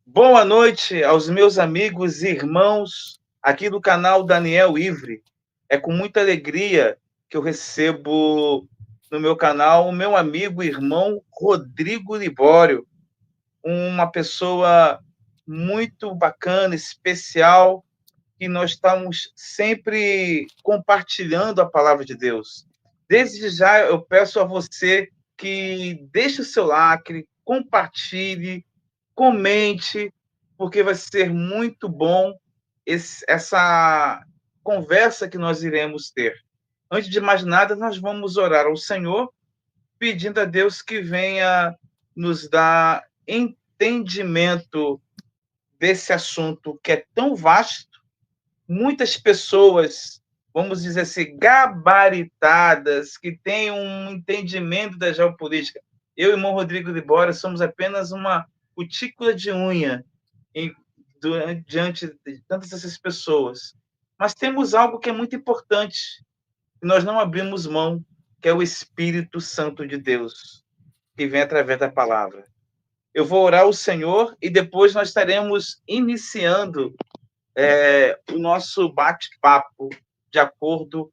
Boa noite aos meus amigos e irmãos aqui do canal Daniel Ivre. É com muita alegria que eu recebo no meu canal o meu amigo e irmão Rodrigo Libório, uma pessoa muito bacana, especial, que nós estamos sempre compartilhando a palavra de Deus. Desde já eu peço a você que deixe o seu like, compartilhe, comente, porque vai ser muito bom essa conversa que nós iremos ter. Antes de mais nada, nós vamos orar ao Senhor, pedindo a Deus que venha nos dar entendimento desse assunto que é tão vasto. Muitas pessoas, vamos dizer assim, gabaritadas, que têm um entendimento da geopolítica. Eu e o irmão Rodrigo de Bora somos apenas uma cutícula de unha diante de tantas essas pessoas. Mas temos algo que é muito importante, que nós não abrimos mão, que é o Espírito Santo de Deus, que vem através da palavra. Eu vou orar ao Senhor e depois nós estaremos iniciando o nosso bate-papo de acordo com o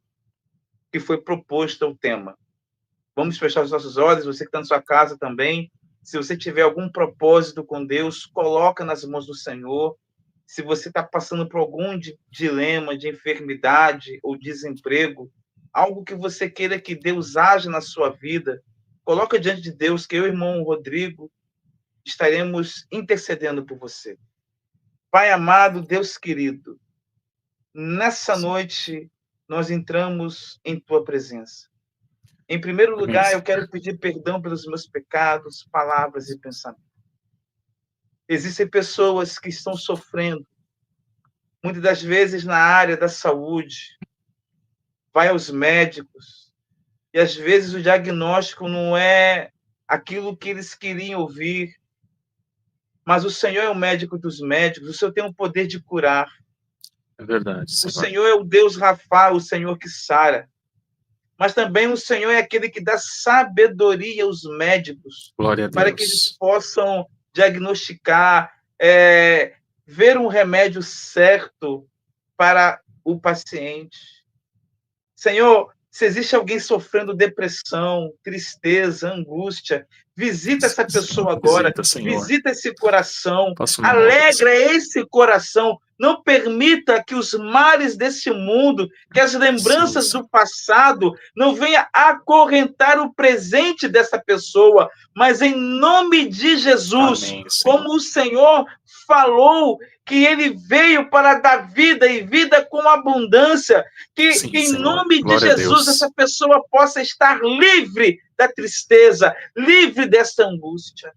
que foi proposto ao tema. Vamos fechar os nossos olhos, você que está na sua casa também. Se você tiver algum propósito com Deus, coloca nas mãos do Senhor. Se você está passando por algum dilema de enfermidade ou desemprego, algo que você queira que Deus haja na sua vida, coloca diante de Deus, que eu e o irmão Rodrigo estaremos intercedendo por você. Pai amado, Deus querido, nessa noite nós entramos em tua presença. Em primeiro lugar, eu quero pedir perdão pelos meus pecados, palavras e pensamentos. Existem pessoas que estão sofrendo, muitas das vezes na área da saúde, vai aos médicos, e às vezes o diagnóstico não é aquilo que eles queriam ouvir, mas o Senhor é o médico dos médicos, o Senhor tem o poder de curar. É verdade, O Senhor. Senhor é o Deus Rafa, o Senhor que sara. Mas também o Senhor é aquele que dá sabedoria aos médicos, Glória a para que eles Deus. possam diagnosticar, ver um remédio certo para o paciente. Senhor, se existe alguém sofrendo depressão, tristeza, angústia, visita essa pessoa agora, Visita, Senhor. visita esse coração, Faça um milagre, alegra Senhor. esse coração, não permita que os males desse mundo, que as lembranças Sim, do passado não venha acorrentar o presente dessa pessoa, mas em nome de Jesus, amém, Senhor. como o Senhor falou que ele veio para dar vida e vida com abundância, que Sim, em Senhor. nome de Glória a Jesus Deus. essa pessoa possa estar livre da tristeza, livre dessa angústia.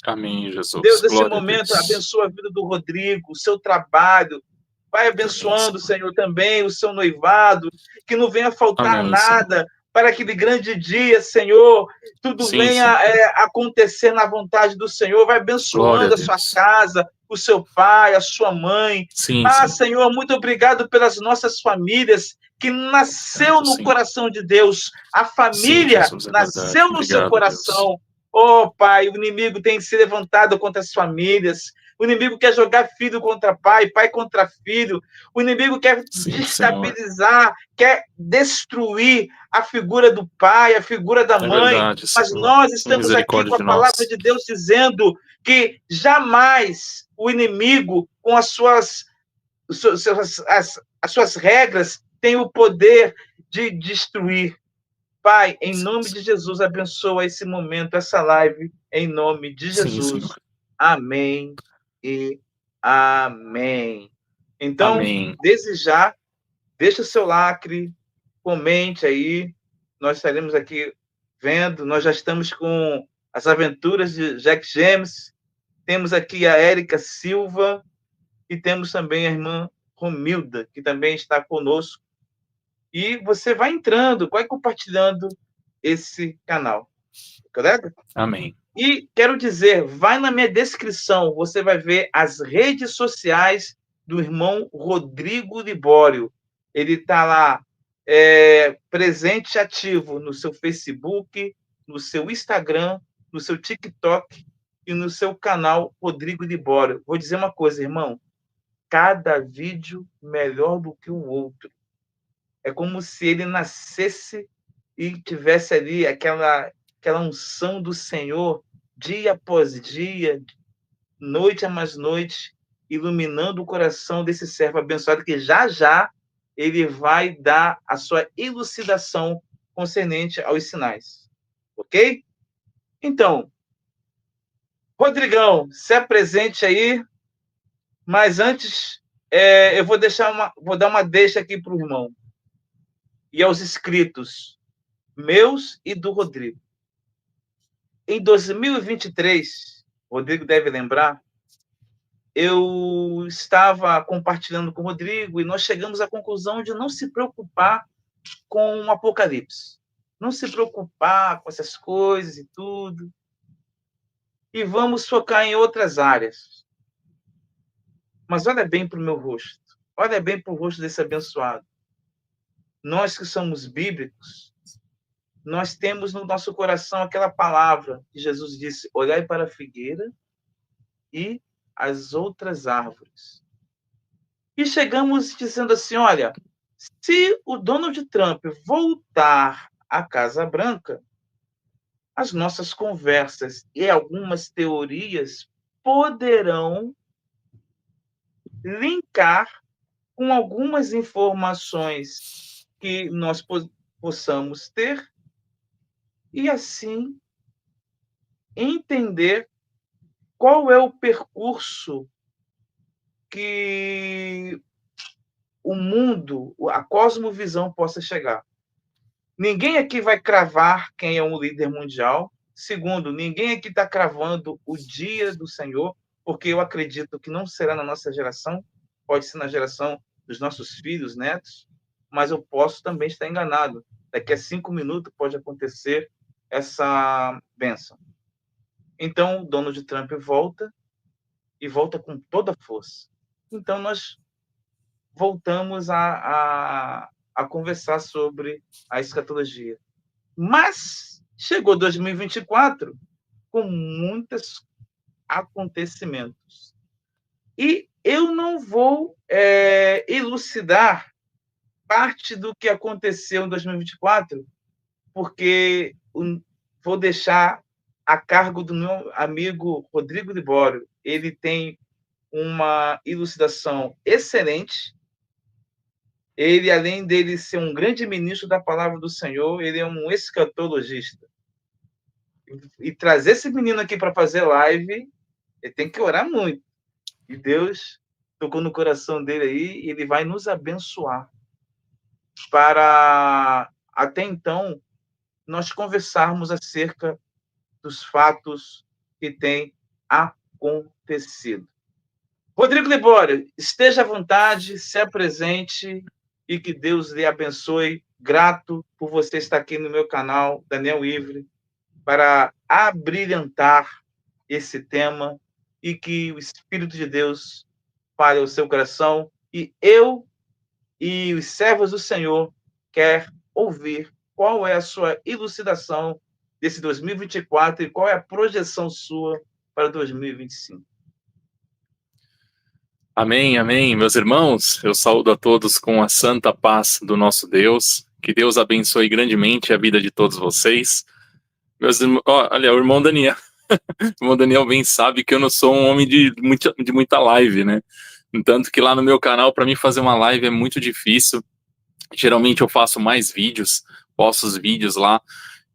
Amém, Deus, Jesus. nesse Glória a momento, Deus. abençoa a vida do Rodrigo, o seu trabalho. Vai Amém, abençoando, Senhor. Senhor, também o seu noivado, que não venha faltar Amém, Senhor. nada para aquele grande dia, Senhor. Tudo Sim, venha Senhor. acontecer na vontade do Senhor. Vai Glória a abençoando a sua Deus. casa, o seu pai, a sua mãe. Sim, Ah, Senhor. Senhor, muito obrigado pelas nossas famílias, que nasceu Obrigado, no Senhor. coração de Deus. A Sim, família Jesus, é verdade. nasceu no seu Obrigado, Deus. coração. Oh, Pai, o inimigo tem se levantado contra as famílias. O inimigo quer jogar filho contra pai, pai contra filho. O inimigo quer Sim, Senhor. destabilizar, quer destruir a figura do pai, a figura da É mãe. verdade, Mas Senhor. nós Tenha estamos aqui misericórdia com a de palavra nós. de Deus dizendo que jamais o inimigo, com as suas regras, tem o poder de destruir. Pai, em nome de Jesus, abençoa esse momento, essa live, em nome de Sim, Jesus. Senhor. Amém e amém. Então, Amém. desde já, deixa o seu lacre, comente aí. Nós estaremos aqui vendo. Nós já estamos com as aventuras de Jack James. Temos aqui a Érica Silva e temos também a irmã Romilda, que também está conosco. E você vai entrando, vai compartilhando esse canal, correto? Amém. E quero dizer, vai na minha descrição, você vai ver as redes sociais do irmão Rodrigo Libório. Ele está lá, presente e ativo no seu Facebook, no seu Instagram, no seu TikTok. e no seu canal Rodrigo Libório. Vou dizer uma coisa, irmão, cada vídeo melhor do que o outro. É como se ele nascesse e tivesse ali aquela unção do Senhor, dia após dia, noite a mais noite, iluminando o coração desse servo abençoado, que já já ele vai dar a sua elucidação concernente aos sinais. Ok? Então, Rodrigão, se apresente aí, mas antes eu vou dar uma deixa aqui para o irmão e aos inscritos meus e do Rodrigo. Em 2023, Rodrigo deve lembrar, eu estava compartilhando com o Rodrigo e nós chegamos à conclusão de não se preocupar com o Apocalipse. Não se preocupar com essas coisas e tudo. E vamos focar em outras áreas. Mas olha bem para o meu rosto. Olha bem para o rosto desse abençoado. Nós que somos bíblicos, nós temos no nosso coração aquela palavra que Jesus disse: olhai para a figueira e as outras árvores. E chegamos dizendo assim: olha, se o Donald Trump voltar à Casa Branca, as nossas conversas e algumas teorias poderão linkar com algumas informações que nós possamos ter e, assim, entender qual é o percurso que o mundo, a cosmovisão possa chegar. Ninguém aqui vai cravar quem é um líder mundial. Segundo, ninguém aqui está cravando o dia do Senhor, porque eu acredito que não será na nossa geração, pode ser na geração dos nossos filhos, netos, mas eu posso também estar enganado. Daqui a 5 minutos pode acontecer essa bênção. Então, Donald Trump volta, e volta com toda a força. Então, nós voltamos a conversar sobre a escatologia. Mas chegou 2024 com muitos acontecimentos. E eu não vou elucidar parte do que aconteceu em 2024, porque vou deixar a cargo do meu amigo Rodrigo Libório. Ele tem uma elucidação excelente. Ele, além dele ser um grande ministro da palavra do Senhor, ele é um escatologista. E trazer esse menino aqui para fazer live, ele tem que orar muito. E Deus tocou no coração dele aí, e ele vai nos abençoar para, até então, nós conversarmos acerca dos fatos que têm acontecido. Rodrigo Libório, esteja à vontade, se apresente e que Deus lhe abençoe. Grato por você estar aqui no meu canal, Daniel Ivre, para abrilhantar esse tema e que o Espírito de Deus fale ao seu coração. E eu e os servos do Senhor quer ouvir qual é a sua elucidação desse 2024 e qual é a projeção sua para 2025. Amém, amém. Meus irmãos, eu saúdo a todos com a santa paz do nosso Deus. Que Deus abençoe grandemente a vida de todos vocês. Meus irmãos, olha, o irmão Daniel. O irmão Daniel bem sabe que eu não sou um homem de muita live, né? Tanto que lá no meu canal, para mim fazer uma live é muito difícil. Geralmente eu faço mais vídeos, posto os vídeos lá.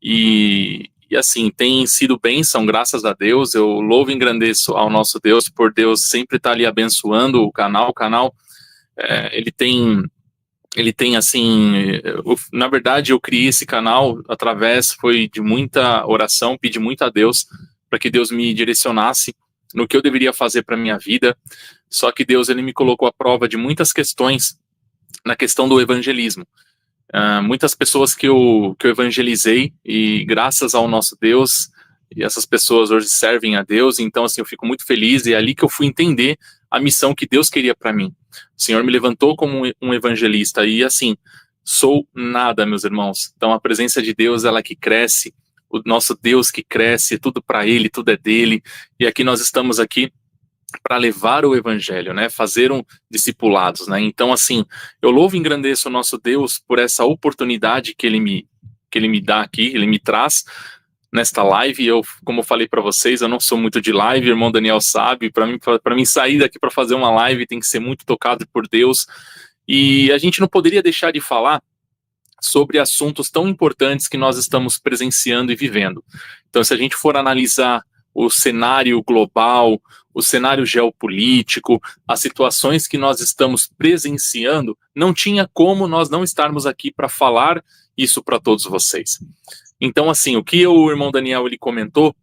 E assim, tem sido bênção, graças a Deus. Eu louvo e engrandeço ao nosso Deus por Deus sempre estar ali abençoando o canal. O canal, ele tem assim, na verdade eu criei esse canal foi de muita oração, pedi muito a Deus para que Deus me direcionasse no que eu deveria fazer para minha vida. Só que Deus, ele me colocou à prova de muitas questões na questão do evangelismo. Muitas pessoas que eu evangelizei, e graças ao nosso Deus, e essas pessoas hoje servem a Deus. Então assim, eu fico muito feliz, e é ali que eu fui entender a missão que Deus queria para mim. O Senhor me levantou como um evangelista, e assim, sou nada, meus irmãos. Então a presença de Deus, ela que cresce, o nosso Deus que cresce, tudo para Ele, tudo é dele, e aqui nós estamos aqui para levar o evangelho, né, fazer discipulados, né, então assim, eu louvo e engrandeço o nosso Deus por essa oportunidade que ele me dá aqui, ele me traz nesta live. Eu, como eu falei para vocês, eu não sou muito de live, o irmão Daniel sabe, para mim sair daqui para fazer uma live tem que ser muito tocado por Deus, e a gente não poderia deixar de falar sobre assuntos tão importantes que nós estamos presenciando e vivendo. Então, se a gente for analisar o cenário global, o cenário geopolítico, as situações que nós estamos presenciando, não tinha como nós não estarmos aqui para falar isso para todos vocês. Então, assim, o que o irmão Daniel ele comentou,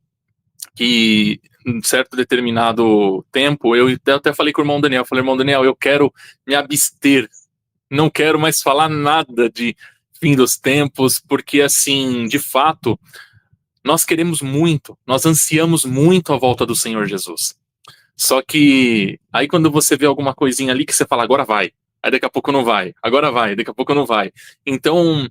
que em certo determinado tempo, eu até falei com o irmão Daniel, irmão Daniel, eu quero me abster, não quero mais falar nada de fim dos tempos, porque, assim, de fato, nós queremos muito, nós ansiamos muito a volta do Senhor Jesus. Só que aí quando você vê alguma coisinha ali que você fala, agora vai, aí daqui a pouco não vai, agora vai, daqui a pouco não vai. Então,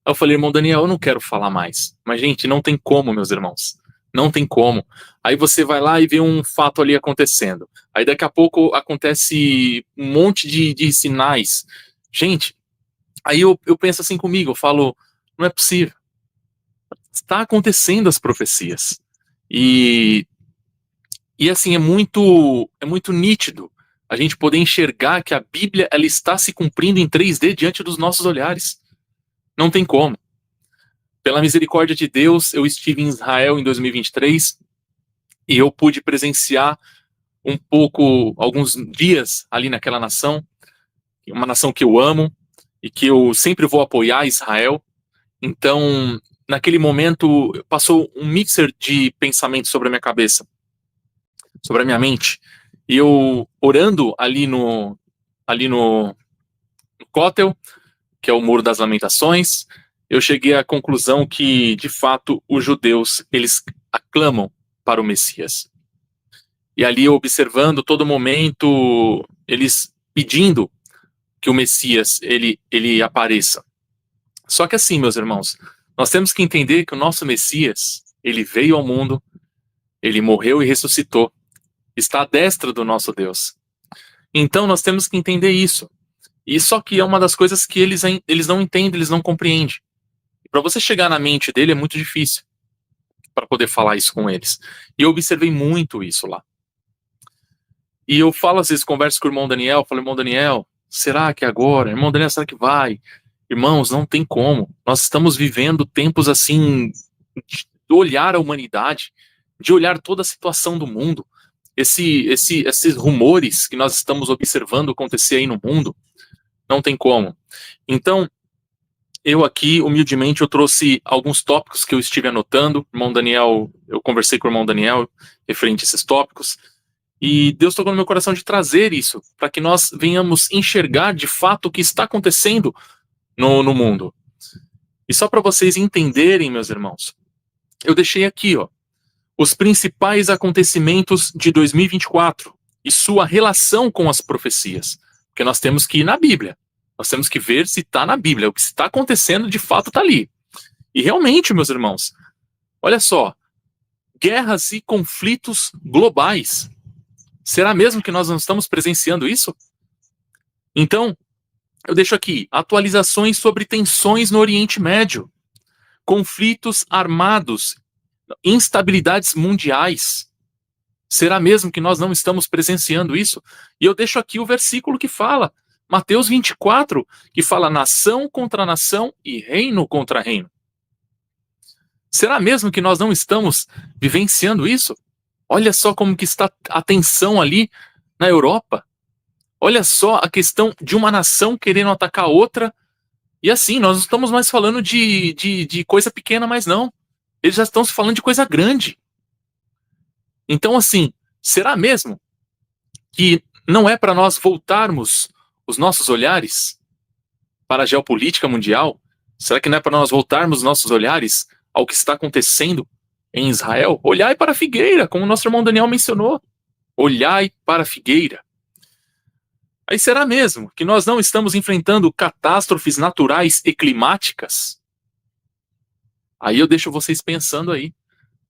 eu falei, irmão Daniel, eu não quero falar mais. Mas, gente, não tem como, meus irmãos. Não tem como. Aí você vai lá e vê um fato ali acontecendo. Aí daqui a pouco acontece um monte de sinais. Gente, aí eu penso assim comigo, eu falo, não é possível. Está acontecendo as profecias. E assim, é muito nítido a gente poder enxergar que a Bíblia ela está se cumprindo em 3D diante dos nossos olhares. Não tem como. Pela misericórdia de Deus, eu estive em Israel em 2023 e eu pude presenciar um pouco, alguns dias ali naquela nação, uma nação que eu amo e que eu sempre vou apoiar, Israel. Então, naquele momento, passou um mixer de pensamentos sobre a minha cabeça, sobre a minha mente. E eu, orando ali no Cótel, que é o Muro das Lamentações, eu cheguei à conclusão que, de fato, os judeus, eles aclamam para o Messias. E ali, observando todo momento, eles pedindo que o Messias, ele apareça. Só que assim, meus irmãos, nós temos que entender que o nosso Messias, ele veio ao mundo, ele morreu e ressuscitou, está à destra do nosso Deus. Então, nós temos que entender isso. E só que é uma das coisas que eles não entendem, eles não compreendem. Para você chegar na mente dele é muito difícil para poder falar isso com eles. E eu observei muito isso lá. E eu falo, às vezes, converso com o irmão Daniel, falo, irmão Daniel, será que é agora? Irmão Daniel, será que vai? Irmãos, não tem como. Nós estamos vivendo tempos assim, de olhar a humanidade, de olhar toda a situação do mundo, esses rumores que nós estamos observando acontecer aí no mundo, não tem como. Então, eu aqui, humildemente, eu trouxe alguns tópicos que eu estive anotando. Irmão Daniel, eu conversei com o irmão Daniel referente a esses tópicos. E Deus tocou no meu coração de trazer isso, para que nós venhamos enxergar de fato o que está acontecendo no mundo. E só para vocês entenderem, meus irmãos, eu deixei aqui, ó, os principais acontecimentos de 2024 e sua relação com as profecias. Porque nós temos que ir na Bíblia. Nós temos que ver se está na Bíblia. O que está acontecendo, de fato, está ali. E realmente, meus irmãos, olha só, guerras e conflitos globais. Será mesmo que nós não estamos presenciando isso? Então, eu deixo aqui atualizações sobre tensões no Oriente Médio, conflitos armados, instabilidades mundiais. Será mesmo que nós não estamos presenciando isso? E eu deixo aqui o versículo que fala, Mateus 24, que fala nação contra nação e reino contra reino. Será mesmo que nós não estamos vivenciando isso? Olha só como que está a tensão ali na Europa. Olha só a questão de uma nação querendo atacar outra. E assim, nós não estamos mais falando de coisa pequena, mas não. Eles já estão falando de coisa grande. Então, assim, será mesmo que não é para nós voltarmos os nossos olhares para a geopolítica mundial? Será que não é para nós voltarmos nossos olhares ao que está acontecendo em Israel? Olhai para a figueira, como o nosso irmão Daniel mencionou. Olhai para a figueira. Aí será mesmo que nós não estamos enfrentando catástrofes naturais e climáticas? Aí eu deixo vocês pensando aí.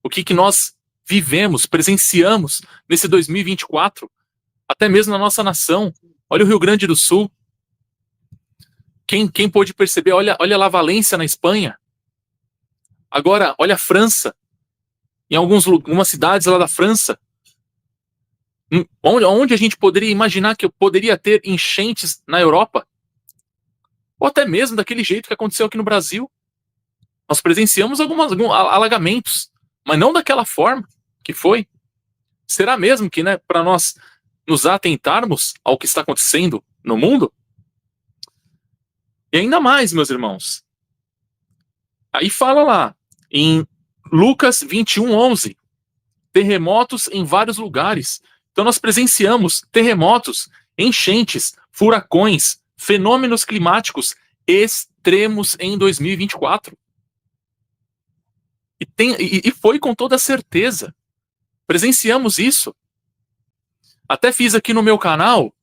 O que nós vivemos, presenciamos nesse 2024, até mesmo na nossa nação. Olha o Rio Grande do Sul. Quem pôde perceber? Olha lá Valência, na Espanha. Agora, olha a França. Em algumas cidades lá da França. Onde a gente poderia imaginar que eu poderia ter enchentes na Europa? Ou até mesmo daquele jeito que aconteceu aqui no Brasil. Nós presenciamos alguns alagamentos, mas não daquela forma que foi. Será mesmo que, né, para nós nos atentarmos ao que está acontecendo no mundo? E ainda mais, meus irmãos. Aí fala lá, em Lucas 21:11, terremotos em vários lugares. Então nós presenciamos terremotos, enchentes, furacões, fenômenos climáticos extremos em 2024. E foi com toda certeza. Presenciamos isso. Até fiz aqui no meu canal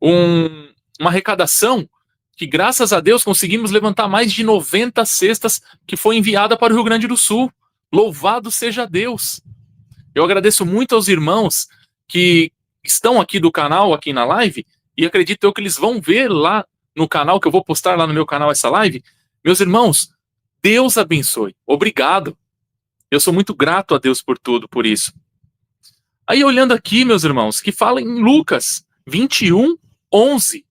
uma arrecadação que, graças a Deus, conseguimos levantar mais de 90 cestas que foi enviada para o Rio Grande do Sul. Louvado seja Deus. Eu agradeço muito aos irmãos que estão aqui do canal, aqui na live, e acredito eu que eles vão ver lá no canal, que eu vou postar lá no meu canal essa live. Meus irmãos, Deus abençoe. Obrigado. Eu sou muito grato a Deus por tudo, por isso. Aí olhando aqui, meus irmãos, que fala em Lucas 21:11,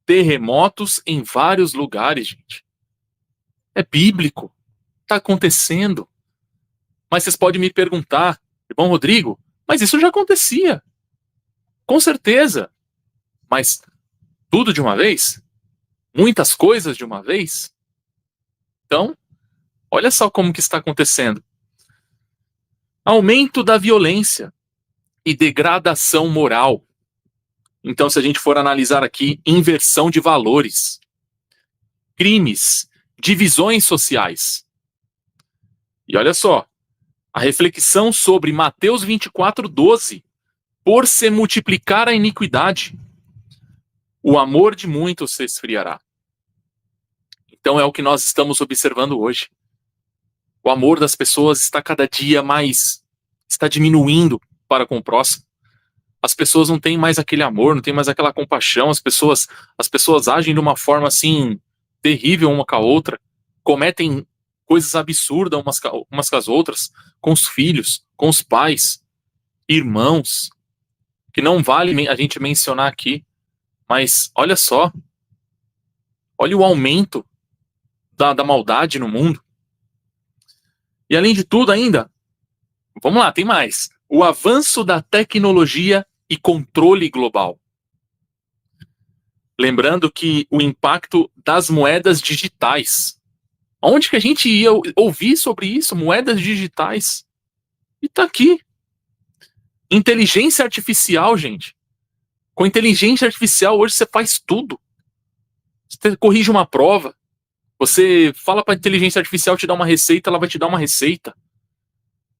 terremotos em vários lugares, gente. É bíblico. Está acontecendo. Mas vocês podem me perguntar, irmão Rodrigo, mas isso já acontecia. Com certeza. Mas tudo de uma vez? Muitas coisas de uma vez? Então, olha só como que está acontecendo. Aumento da violência e degradação moral. Então, se a gente for analisar aqui, inversão de valores, crimes, divisões sociais. E olha só, a reflexão sobre Mateus 24:12, por se multiplicar a iniquidade, o amor de muitos se esfriará. Então é o que nós estamos observando hoje. O amor das pessoas está cada dia mais, está diminuindo para com o próximo. As pessoas não têm mais aquele amor, não têm mais aquela compaixão, as pessoas agem de uma forma assim, terrível uma com a outra, cometem coisas absurdas umas com as outras, com os filhos, com os pais, irmãos, que não vale a gente mencionar aqui, mas olha só, olha o aumento da maldade no mundo. E além de tudo ainda, vamos lá, tem mais. O avanço da tecnologia e controle global. Lembrando que o impacto das moedas digitais. Onde que a gente ia ouvir sobre isso? Moedas digitais. E tá aqui. Inteligência artificial, gente. Com inteligência artificial, hoje você faz tudo. Você corrige uma prova. Você fala para a inteligência artificial te dar uma receita, ela vai te dar uma receita.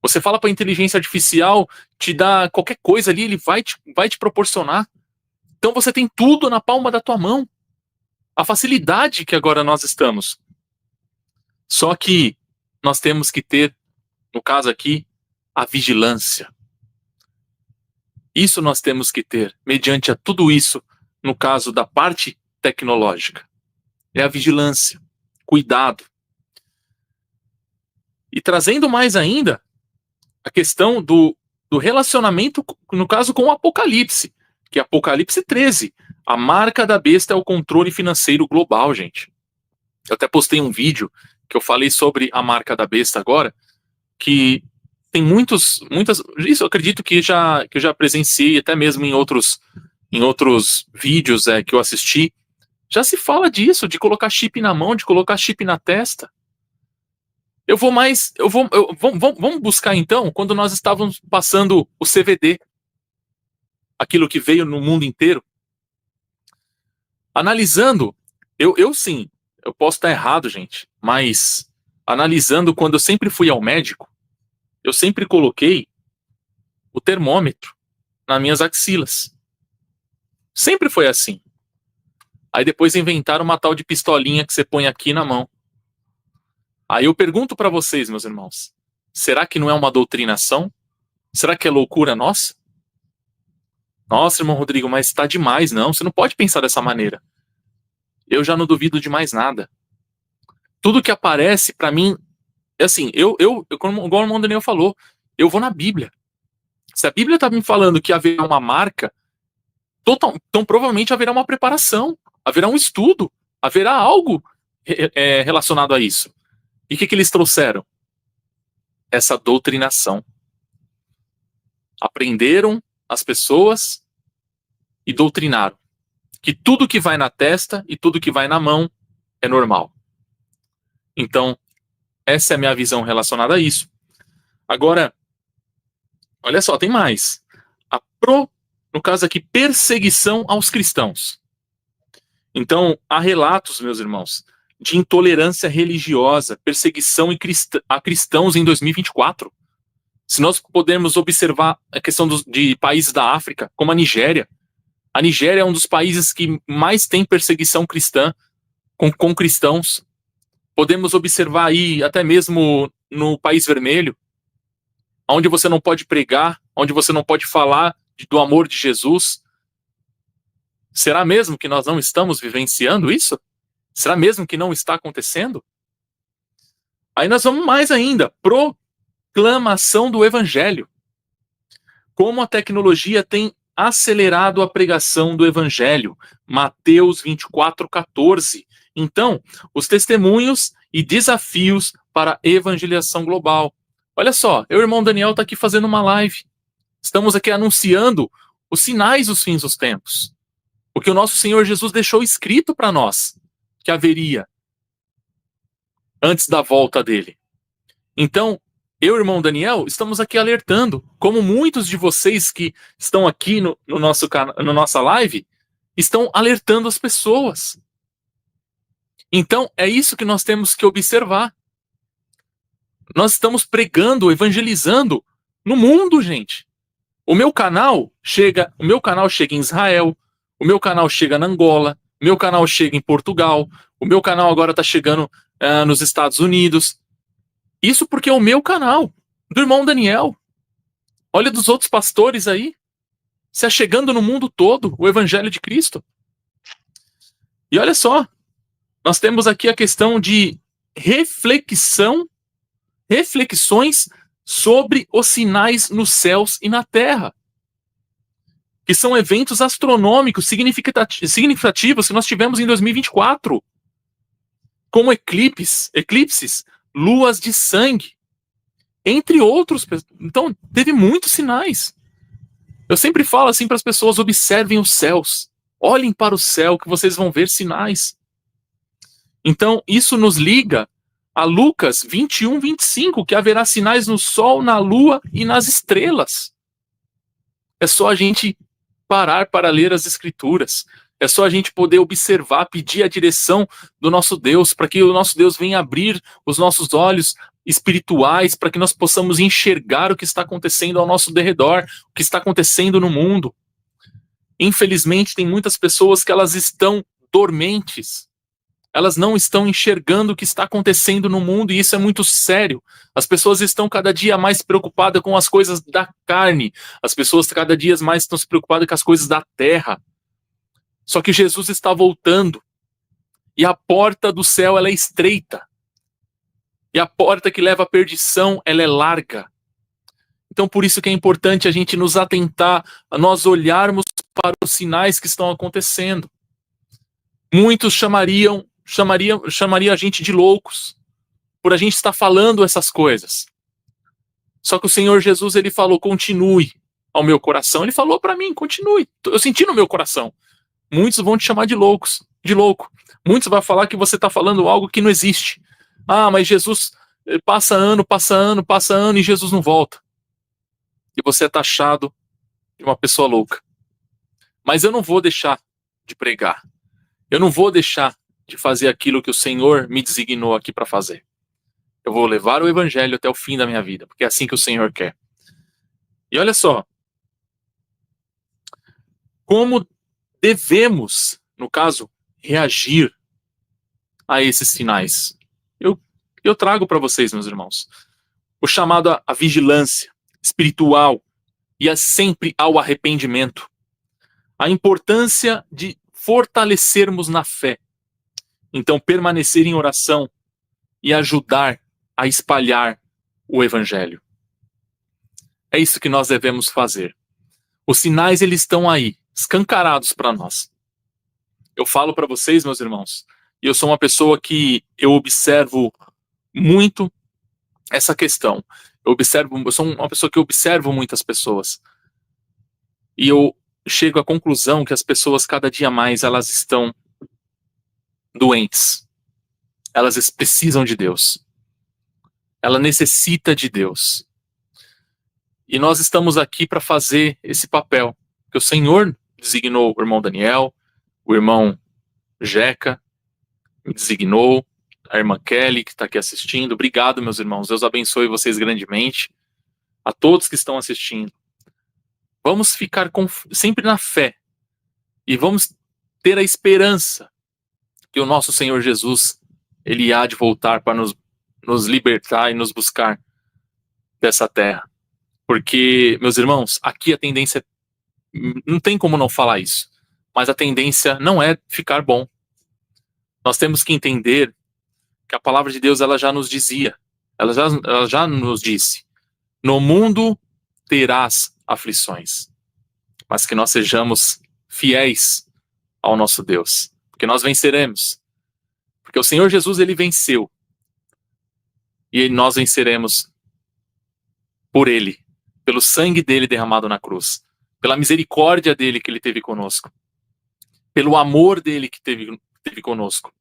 Você fala para a inteligência artificial te dar qualquer coisa ali, ele vai te proporcionar. Então você tem tudo na palma da tua mão. A facilidade que agora nós estamos. Só que nós temos que ter, no caso aqui, a vigilância. Isso nós temos que ter, mediante a tudo isso, no caso da parte tecnológica. É a vigilância, cuidado. E trazendo mais ainda, a questão do relacionamento, no caso, com o Apocalipse, que é Apocalipse 13. A marca da besta é o controle financeiro global, gente. Eu até postei um vídeo que eu falei sobre a marca da besta agora, que tem muitas, isso eu acredito que eu já presenciei, até mesmo em outros vídeos que eu assisti, já se fala disso, de colocar chip na mão, de colocar chip na testa. Vamos buscar então, quando nós estávamos passando o CVD, aquilo que veio no mundo inteiro, analisando, eu sim, eu posso estar errado, gente, mas analisando, quando eu sempre fui ao médico, eu sempre coloquei o termômetro nas minhas axilas. Sempre foi assim. Aí depois inventaram uma tal de pistolinha que você põe aqui na mão. Aí eu pergunto para vocês, meus irmãos, será que não é uma doutrinação? Será que é loucura nossa? Nossa, irmão Rodrigo, mas está demais. Não, você não pode pensar dessa maneira. Eu já não duvido de mais nada. Tudo que aparece para mim é assim, como igual o irmão Daniel falou, eu vou na Bíblia. Se a Bíblia está me falando que haverá uma marca, então provavelmente haverá uma preparação, haverá um estudo, haverá algo relacionado a isso. E o que eles trouxeram? Essa doutrinação. Aprenderam as pessoas e doutrinaram que tudo que vai na testa e tudo que vai na mão é normal. Então, essa é a minha visão relacionada a isso. Agora, olha só, tem mais. No caso aqui, perseguição aos cristãos. Então, há relatos, meus irmãos, de intolerância religiosa, perseguição a cristãos em 2024. Se nós podemos observar a questão de países da África, como a Nigéria é um dos países que mais tem perseguição cristã com cristãos. Podemos observar aí, até mesmo no País Vermelho, onde você não pode pregar, onde você não pode falar do amor de Jesus. Será mesmo que nós não estamos vivenciando isso? Será mesmo que não está acontecendo? Aí nós vamos mais ainda, proclamação do evangelho. Como a tecnologia tem acelerado a pregação do evangelho. Mateus 24:14. Então, os testemunhos e desafios para a evangelização global. Olha só, eu e o irmão Daniel está aqui fazendo uma live. Estamos aqui anunciando os sinais dos fins dos tempos. O que o nosso Senhor Jesus deixou escrito para nós, que haveria antes da volta dele. Então, eu e o irmão Daniel estamos aqui alertando, como muitos de vocês que estão aqui no nossa live, estão alertando as pessoas. Então, é isso que nós temos que observar. Nós estamos pregando, evangelizando no mundo, gente. O meu canal chega em Israel, o meu canal chega na Angola, o meu canal chega em Portugal, o meu canal agora está chegando nos Estados Unidos. Isso porque é o meu canal, do irmão Daniel. Olha dos outros pastores aí, se achegando no mundo todo, o evangelho de Cristo. E olha só, nós temos aqui a questão de reflexões sobre os sinais nos céus e na terra, que são eventos astronômicos significativos que nós tivemos em 2024, como eclipses, luas de sangue, entre outros. Então, teve muitos sinais. Eu sempre falo assim para as pessoas: observem os céus, olhem para o céu que vocês vão ver sinais. Então, isso nos liga a Lucas 21:25, que haverá sinais no sol, na lua e nas estrelas. É só a gente parar para ler as escrituras. É só a gente poder observar, pedir a direção do nosso Deus, para que o nosso Deus venha abrir os nossos olhos espirituais, para que nós possamos enxergar o que está acontecendo ao nosso derredor, o que está acontecendo no mundo. Infelizmente, tem muitas pessoas que elas estão dormentes. Elas não estão enxergando o que está acontecendo no mundo, e isso é muito sério. As pessoas estão cada dia mais preocupadas com as coisas da carne. As pessoas cada dia mais estão se preocupadas com as coisas da terra. Só que Jesus está voltando. E a porta do céu, ela é estreita. E a porta que leva à perdição, ela é larga. Então, por isso que é importante a gente nos atentar, a nós olharmos para os sinais que estão acontecendo. Muitos chamaria a gente de loucos por a gente estar falando essas coisas. Só que o Senhor Jesus, ele falou: continue ao meu coração. Ele falou para mim: continue. Eu senti no meu coração. Muitos vão te chamar de louco. Muitos vão falar que você está falando algo que não existe. Ah, mas Jesus passa ano e Jesus não volta. E você é taxado de uma pessoa louca. Mas eu não vou deixar de pregar. Eu não vou deixar de fazer aquilo que o Senhor me designou aqui para fazer. Eu vou levar o evangelho até o fim da minha vida, porque é assim que o Senhor quer. E olha só, como devemos, no caso, reagir a esses sinais. Eu E eu trago para vocês, meus irmãos, o chamado à vigilância espiritual e sempre ao arrependimento. A importância de fortalecermos na fé. Então, permanecer em oração e ajudar a espalhar o evangelho. É isso que nós devemos fazer. Os sinais, eles estão aí, escancarados para nós. Eu falo para vocês, meus irmãos, e eu sou uma pessoa que eu observo muito essa questão. Eu sou uma pessoa que observo muitas pessoas. E eu chego à conclusão que as pessoas, cada dia mais, elas estão doentes. Elas precisam de Deus. Ela necessita de Deus. E nós estamos aqui para fazer esse papel. Que o Senhor designou o irmão Daniel, o irmão Jeca, me designou, a irmã Kelly, que está aqui assistindo. Obrigado, meus irmãos. Deus abençoe vocês grandemente. A todos que estão assistindo. Vamos ficar sempre na fé. E vamos ter a esperança que o nosso Senhor Jesus, ele há de voltar para nos libertar e nos buscar dessa terra. Porque, meus irmãos, aqui a tendência, não tem como não falar isso, mas a tendência não é ficar bom. Nós temos que entender que a palavra de Deus, ela já nos dizia, ela já nos disse, no mundo terás aflições, mas que nós sejamos fiéis ao nosso Deus, porque nós venceremos, porque o Senhor Jesus, ele venceu, e nós venceremos por ele, pelo sangue dele derramado na cruz, pela misericórdia dele que ele teve conosco, pelo amor dele que teve conosco.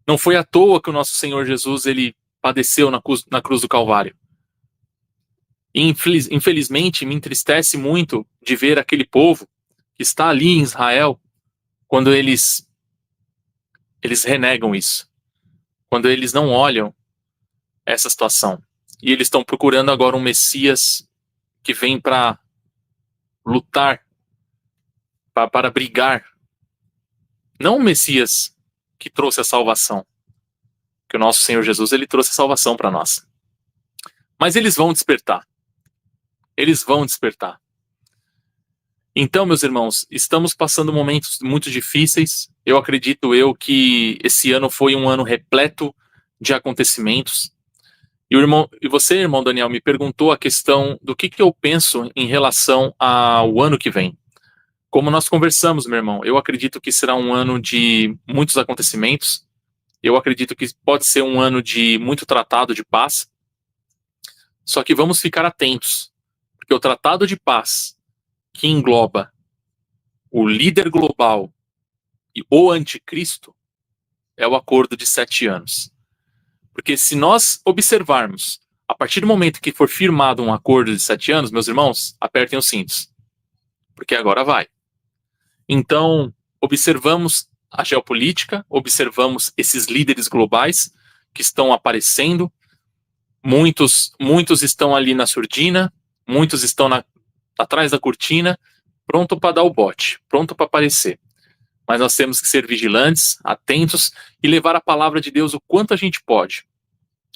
Não foi à toa que o nosso Senhor Jesus, ele padeceu na cruz do Calvário. E infelizmente me entristece muito de ver aquele povo que está ali em Israel, quando eles renegam isso, quando eles não olham essa situação. E eles estão procurando agora um Messias que vem para lutar, para brigar. Não um Messias que trouxe a salvação. Que o nosso Senhor Jesus, ele trouxe a salvação para nós. Mas eles vão despertar. Eles vão despertar. Então, meus irmãos, estamos passando momentos muito difíceis. Eu acredito que esse ano foi um ano repleto de acontecimentos. E você, irmão Daniel, me perguntou a questão do que eu penso em relação ao ano que vem. Como nós conversamos, meu irmão, eu acredito que será um ano de muitos acontecimentos. Eu acredito que pode ser um ano de muito tratado de paz. Só que vamos ficar atentos, porque o tratado de paz, que engloba o líder global e o anticristo, é o acordo de 7 anos. Porque se nós observarmos, a partir do momento que for firmado um acordo de 7 anos, meus irmãos, apertem os cintos. Porque agora vai. Então, observamos a geopolítica, observamos esses líderes globais que estão aparecendo. Muitos estão ali na surdina, muitos estão atrás da cortina, pronto para dar o bote, pronto para aparecer. Mas nós temos que ser vigilantes, atentos e levar a palavra de Deus o quanto a gente pode,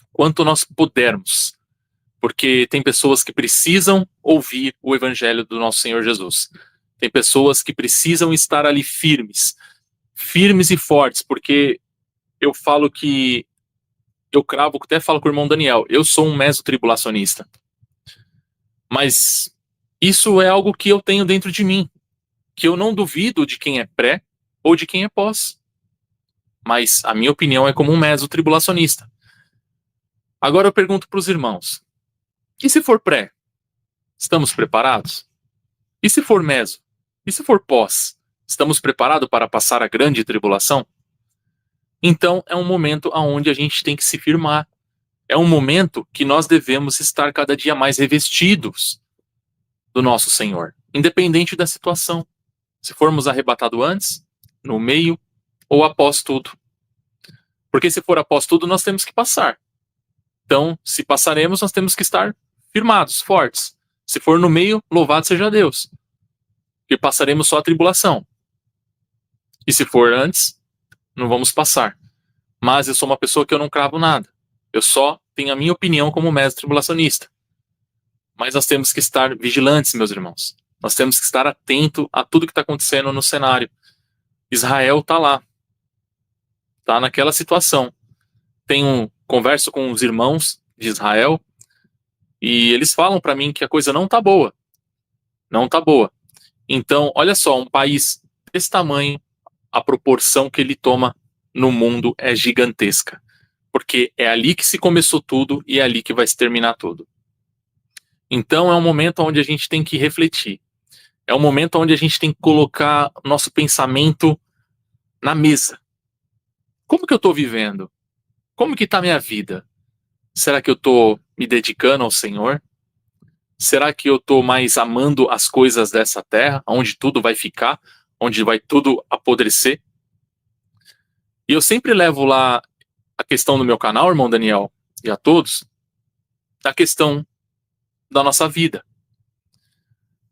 quanto nós pudermos, porque tem pessoas que precisam ouvir o evangelho do nosso Senhor Jesus. Tem pessoas que precisam estar ali firmes e fortes, porque eu falo que, até falo com o irmão Daniel, eu sou um mesotribulacionista. Mas isso é algo que eu tenho dentro de mim, que eu não duvido de quem é pré ou de quem é pós. Mas a minha opinião é como um mesotribulacionista. Agora eu pergunto para os irmãos, e se for pré? Estamos preparados? E se for meso? E se for pós? Estamos preparados para passar a grande tribulação? Então é um momento onde a gente tem que se firmar. É um momento que nós devemos estar cada dia mais revestidos do nosso Senhor, independente da situação. Se formos arrebatados antes, no meio ou após tudo. Porque se for após tudo, nós temos que passar. Então, se passaremos, nós temos que estar firmados, fortes. Se for no meio, louvado seja Deus. Porque passaremos só a tribulação. E se for antes, não vamos passar. Mas eu sou uma pessoa que eu não cravo nada. Eu só tenho a minha opinião como mestre tribulacionista. Mas nós temos que estar vigilantes, meus irmãos. Nós temos que estar atento a tudo que está acontecendo no cenário. Israel está lá. Está naquela situação. Converso com os irmãos de Israel e eles falam para mim que a coisa não está boa. Não está boa. Então, olha só, um país desse tamanho, a proporção que ele toma no mundo é gigantesca. Porque é ali que se começou tudo e é ali que vai se terminar tudo. Então é um momento onde a gente tem que refletir. É um momento onde a gente tem que colocar nosso pensamento na mesa. Como que eu estou vivendo? Como que está a minha vida? Será que eu estou me dedicando ao Senhor? Será que eu estou mais amando as coisas dessa terra, onde tudo vai ficar, onde vai tudo apodrecer? E eu sempre levo lá a questão do meu canal, irmão Daniel, e a todos, a questão da nossa vida.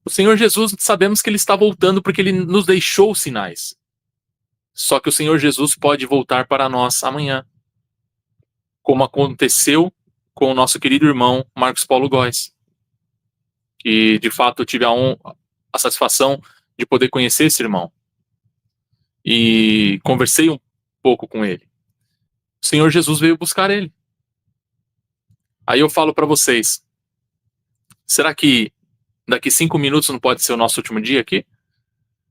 O Senhor Jesus, sabemos que Ele está voltando porque Ele nos deixou sinais. Só que o Senhor Jesus pode voltar para nós amanhã, como aconteceu com o nosso querido irmão Marcos Paulo Góes, que de fato eu tive a satisfação de poder conhecer esse irmão. E conversei um pouco com ele. O Senhor Jesus veio buscar ele. Aí eu falo para vocês, será que daqui 5 minutos não pode ser o nosso último dia aqui?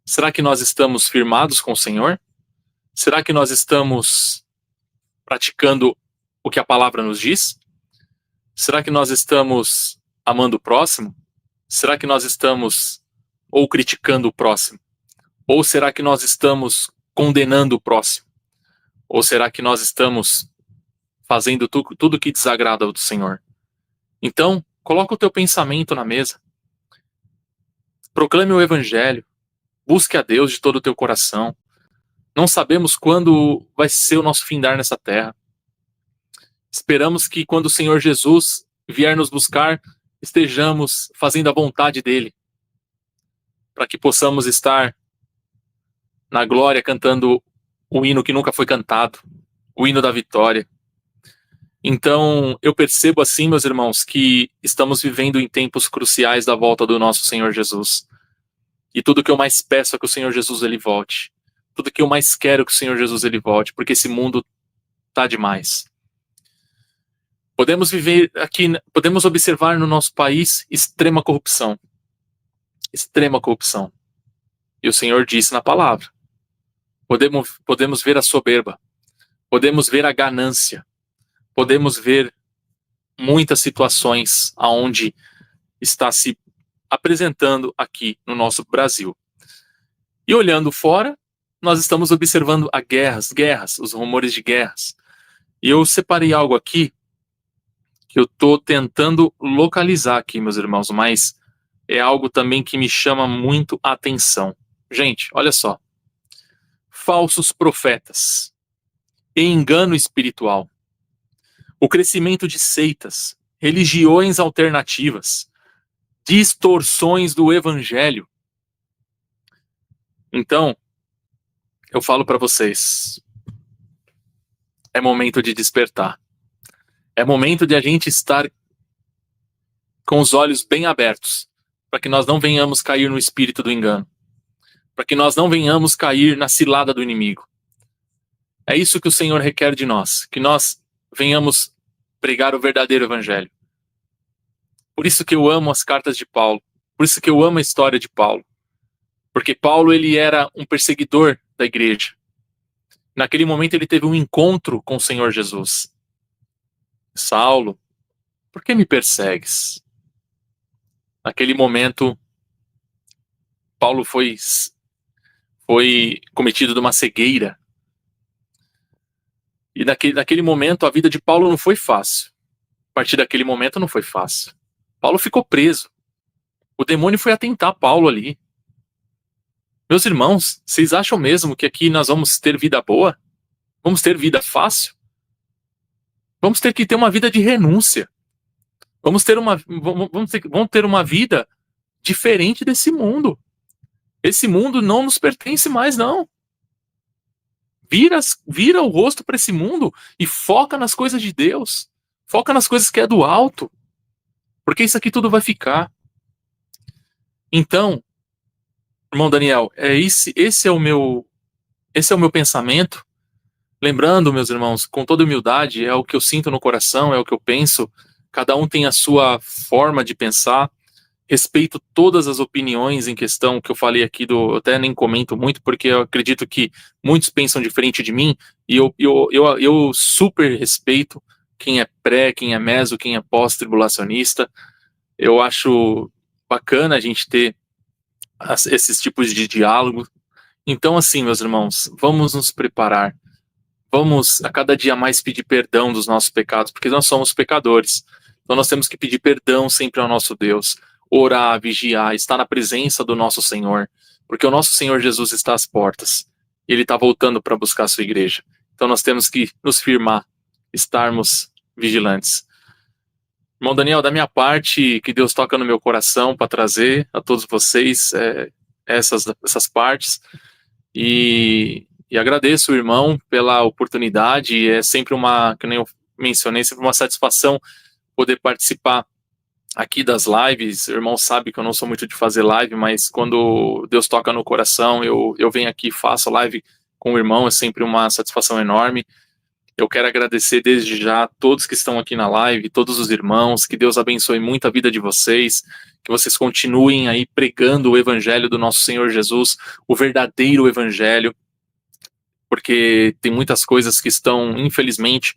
Será que nós estamos firmados com o Senhor? Será que nós estamos praticando o que a palavra nos diz? Será que nós estamos amando o próximo? Será que nós estamos ou criticando o próximo? Ou será que nós estamos condenando o próximo? Ou será que nós estamos fazendo tudo que desagrada ao Senhor? Então, coloca o teu pensamento na mesa. Proclame o Evangelho. Busque a Deus de todo o teu coração. Não sabemos quando vai ser o nosso findar nessa terra. Esperamos que quando o Senhor Jesus vier nos buscar, estejamos fazendo a vontade dele, para que possamos estar na glória cantando o hino que nunca foi cantado, o hino da vitória. Então, eu percebo assim, meus irmãos, que estamos vivendo em tempos cruciais da volta do nosso Senhor Jesus. E tudo que eu mais peço é que o Senhor Jesus ele volte. Tudo que eu mais quero é que o Senhor Jesus ele volte, porque esse mundo tá demais. Podemos viver aqui, podemos observar no nosso país extrema corrupção. Extrema corrupção. E o Senhor disse na palavra. Podemos ver a soberba. Podemos ver a ganância. Podemos ver muitas situações aonde está se apresentando aqui no nosso Brasil. E olhando fora, nós estamos observando as guerras, os rumores de guerras. E eu separei algo aqui que eu estou tentando localizar aqui, meus irmãos, mas é algo também que me chama muito a atenção. Gente, olha só. Falsos profetas e engano espiritual. O crescimento de seitas, religiões alternativas, distorções do evangelho. Então, eu falo para vocês, é momento de despertar. É momento de a gente estar com os olhos bem abertos, para que nós não venhamos cair no espírito do engano, para que nós não venhamos cair na cilada do inimigo. É isso que o Senhor requer de nós, que nós venhamos pregar o verdadeiro evangelho. Por isso que eu amo as cartas de Paulo, por isso que eu amo a história de Paulo, porque Paulo ele era um perseguidor da igreja. Naquele momento ele teve um encontro com o Senhor Jesus. Saulo, por que me persegues? Naquele momento, Paulo foi cometido de uma cegueira. E naquele momento a vida de Paulo não foi fácil. A partir daquele momento não foi fácil. Paulo ficou preso. O demônio foi atentar Paulo ali. Meus irmãos, vocês acham mesmo que aqui nós vamos ter vida boa? Vamos ter vida fácil? Vamos ter que ter uma vida de renúncia. Vamos ter uma vida diferente desse mundo. Esse mundo não nos pertence mais, não. Vira o rosto para esse mundo e foca nas coisas de Deus. Foca nas coisas que é do alto, porque isso aqui tudo vai ficar. Então, irmão Daniel, esse é o meu pensamento. Lembrando, meus irmãos, com toda humildade, é o que eu sinto no coração, é o que eu penso. Cada um tem a sua forma de pensar. Respeito todas as opiniões em questão que eu falei aqui, eu até nem comento muito, porque eu acredito que muitos pensam diferente de mim, e eu super respeito quem é pré, quem é meso, quem é pós-tribulacionista. Eu acho bacana a gente ter esses tipos de diálogo. Então, assim, meus irmãos, vamos nos preparar. Vamos a cada dia mais pedir perdão dos nossos pecados, porque nós somos pecadores. Então nós temos que pedir perdão sempre ao nosso Deus, orar, vigiar, estar na presença do nosso Senhor, porque o nosso Senhor Jesus está às portas. Ele está voltando para buscar a sua igreja. Então nós temos que nos firmar, estarmos vigilantes. Irmão Daniel, da minha parte, que Deus toca no meu coração para trazer a todos vocês essas partes. E agradeço o irmão pela oportunidade. É sempre que nem eu mencionei, sempre uma satisfação poder participar aqui das lives. O irmão sabe que eu não sou muito de fazer live, mas quando Deus toca no coração, eu venho aqui e faço live com o irmão. É sempre uma satisfação enorme. Eu quero agradecer desde já a todos que estão aqui na live, todos os irmãos, que Deus abençoe muito a vida de vocês, que vocês continuem aí pregando o evangelho do nosso Senhor Jesus, o verdadeiro evangelho, porque tem muitas coisas que estão, infelizmente,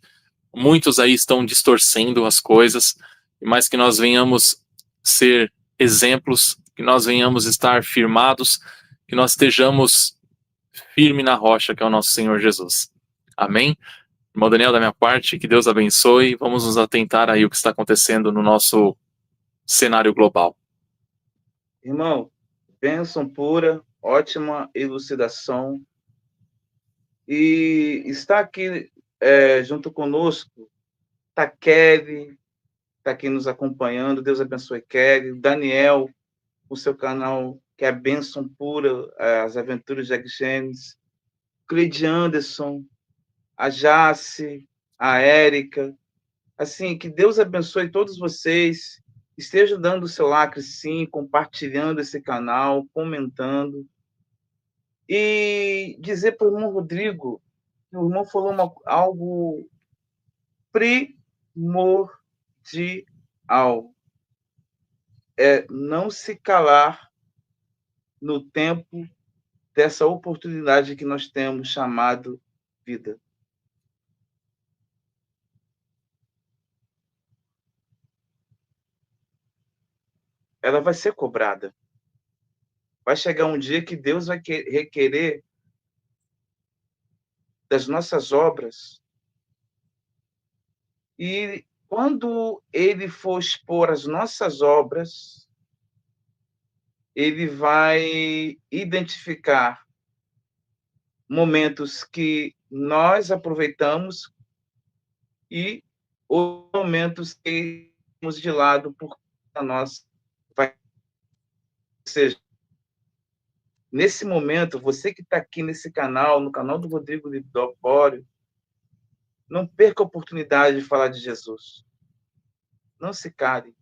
muitos aí estão distorcendo as coisas, mas que nós venhamos ser exemplos, que nós venhamos estar firmados, que nós estejamos firme na rocha, que é o nosso Senhor Jesus. Amém? Irmão Daniel, da minha parte, que Deus abençoe. Vamos nos atentar aí o que está acontecendo no nosso cenário global. Irmão, bênção pura, ótima elucidação. E está aqui junto conosco, está Kelly, está aqui nos acompanhando. Deus abençoe Kelly. Daniel, o seu canal, que é a bênção pura, as aventuras de Gênesis. Cleide Anderson, a Jace, a Érica. Assim, que Deus abençoe todos vocês. Esteja dando o seu like, sim, compartilhando esse canal, comentando. E dizer para o irmão Rodrigo, que o irmão falou algo primordial. É não se calar no tempo dessa oportunidade que nós temos chamado vida. Ela vai ser cobrada. Vai chegar um dia que Deus vai requerer das nossas obras. E quando ele for expor as nossas obras, ele vai identificar momentos que nós aproveitamos e os momentos que temos de lado por nós. Ou seja, nesse momento, você que está aqui nesse canal, no canal do Rodrigo Lidório, não perca a oportunidade de falar de Jesus. Não se cale.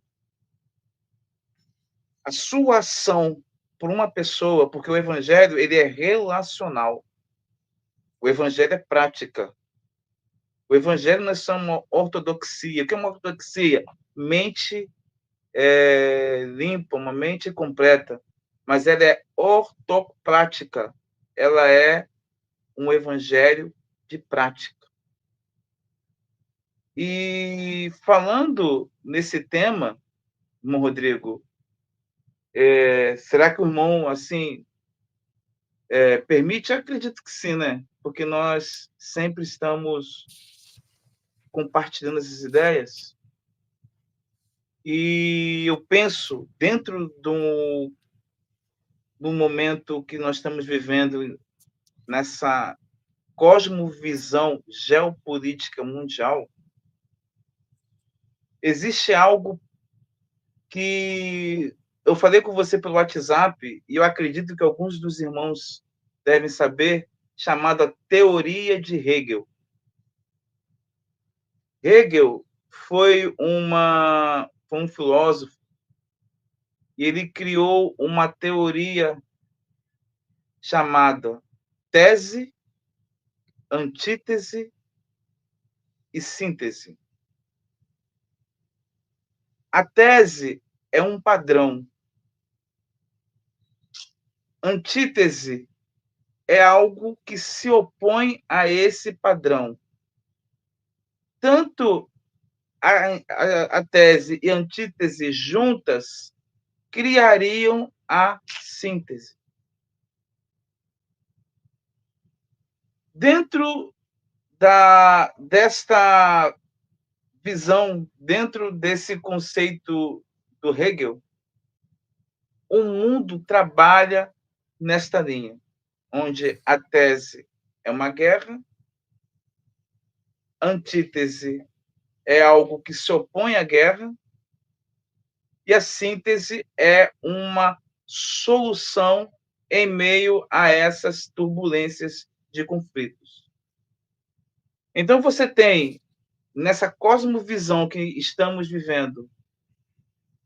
A sua ação por uma pessoa, porque o evangelho ele é relacional. O evangelho é prática. O evangelho não é só uma ortodoxia. O que é uma ortodoxia? Mente limpa, uma mente completa. Mas ela é ortoprática. Ela é um evangelho de prática. E falando nesse tema, irmão Rodrigo, será que o irmão, assim, permite? Eu acredito que sim, né? Porque nós sempre estamos compartilhando essas ideias. E eu penso, dentro do momento que nós estamos vivendo, nessa cosmovisão geopolítica mundial, existe algo que eu falei com você pelo WhatsApp, e eu acredito que alguns dos irmãos devem saber, chamada teoria de Hegel. Hegel foi um filósofo e ele criou uma teoria chamada tese, antítese e síntese. A tese é um padrão. Antítese é algo que se opõe a esse padrão. Tanto a tese e a antítese juntas criariam a síntese. Dentro desta visão, dentro desse conceito do Hegel, o mundo trabalha nesta linha, onde a tese é uma guerra, a antítese é algo que se opõe à guerra, e a síntese é uma solução em meio a essas turbulências de conflitos. Então, você tem, nessa cosmovisão que estamos vivendo,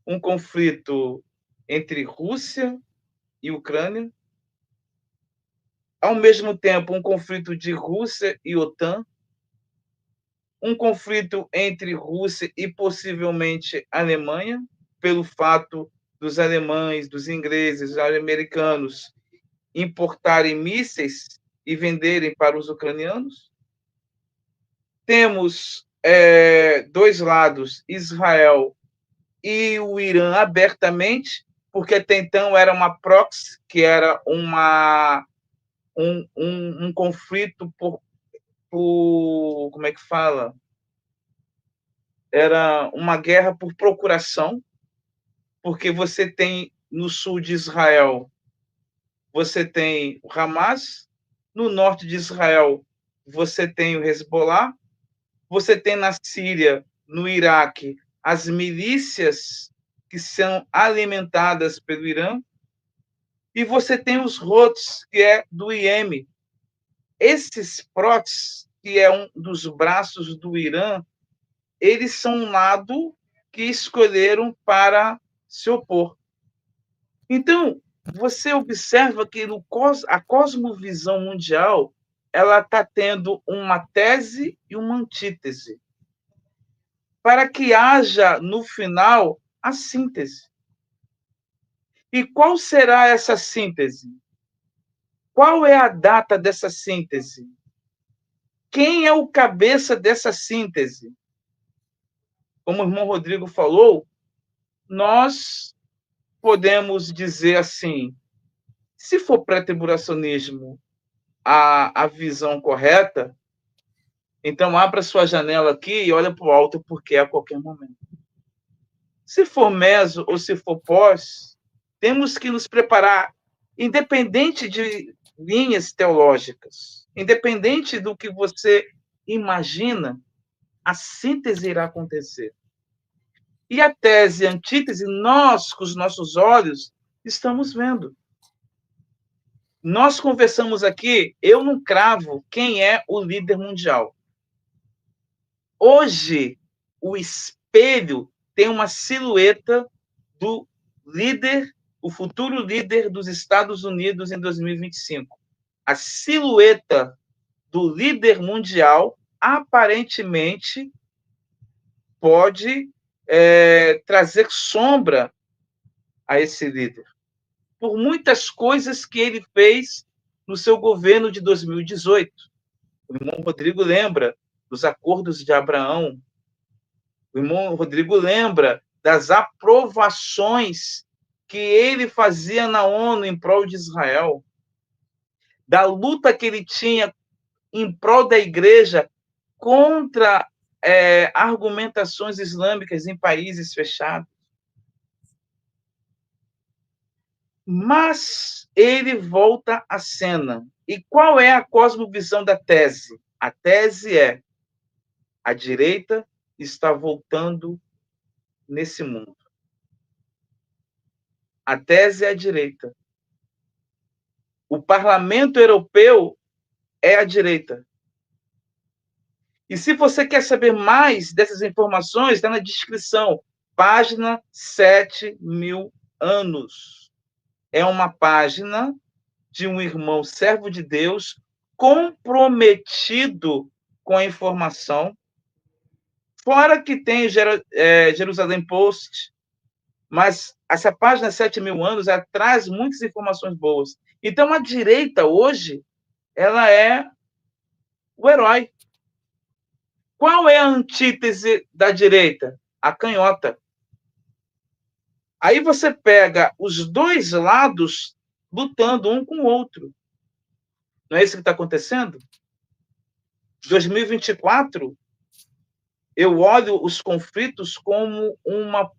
um conflito entre Rússia e Ucrânia, ao mesmo tempo, um conflito de Rússia e OTAN, um conflito entre Rússia e possivelmente Alemanha, pelo fato dos alemães, dos ingleses, dos americanos importarem mísseis e venderem para os ucranianos. Temos dois lados, Israel e o Irã abertamente, porque até então era uma proxy, que era um conflito por como é que fala? Era uma guerra por procuração, porque você tem no sul de Israel, você tem o Hamas, no norte de Israel, você tem o Hezbollah, você tem na Síria, no Iraque, as milícias que são alimentadas pelo Irã, e você tem os Houthis, que é do Iêmen. Esses protes, que é um dos braços do Irã, eles são um lado que escolheram para se opor. Então, você observa que a cosmovisão mundial ela está tendo uma tese e uma antítese, para que haja, no final, a síntese. E qual será essa síntese? Qual é a data dessa síntese? Quem é o cabeça dessa síntese? Como o irmão Rodrigo falou, nós podemos dizer assim, se for pré-tribulacionismo a visão correta, então abra sua janela aqui e olha para o alto, porque é a qualquer momento. Se for meso ou se for pós, temos que nos preparar, independente de linhas teológicas, independente do que você imagina, a síntese irá acontecer. E a tese e a antítese, nós, com os nossos olhos, estamos vendo. Nós conversamos aqui, eu não cravo quem é o líder mundial. Hoje, o espelho tem uma silhueta do líder, o futuro líder dos Estados Unidos em 2025. A silhueta do líder mundial, aparentemente, pode trazer sombra a esse líder, por muitas coisas que ele fez no seu governo de 2018. O irmão Rodrigo lembra dos acordos de Abraão. O irmão Rodrigo lembra das aprovações que ele fazia na ONU em prol de Israel, da luta que ele tinha em prol da igreja contra argumentações islâmicas em países fechados. Mas ele volta à cena. E qual é a cosmovisão da tese? A tese é: a direita está voltando nesse mundo. A tese é a direita. O parlamento europeu é a direita. E se você quer saber mais dessas informações, está na descrição, página 7.000 anos. É uma página de um irmão servo de Deus comprometido com a informação. Fora que tem Jerusalém Post, mas essa página 7.000 anos ela traz muitas informações boas. Então, a direita, hoje, ela é o herói. Qual é a antítese da direita? A canhota. Aí você pega os dois lados lutando um com o outro. Não é isso que está acontecendo? 2024, eu olho os conflitos como uma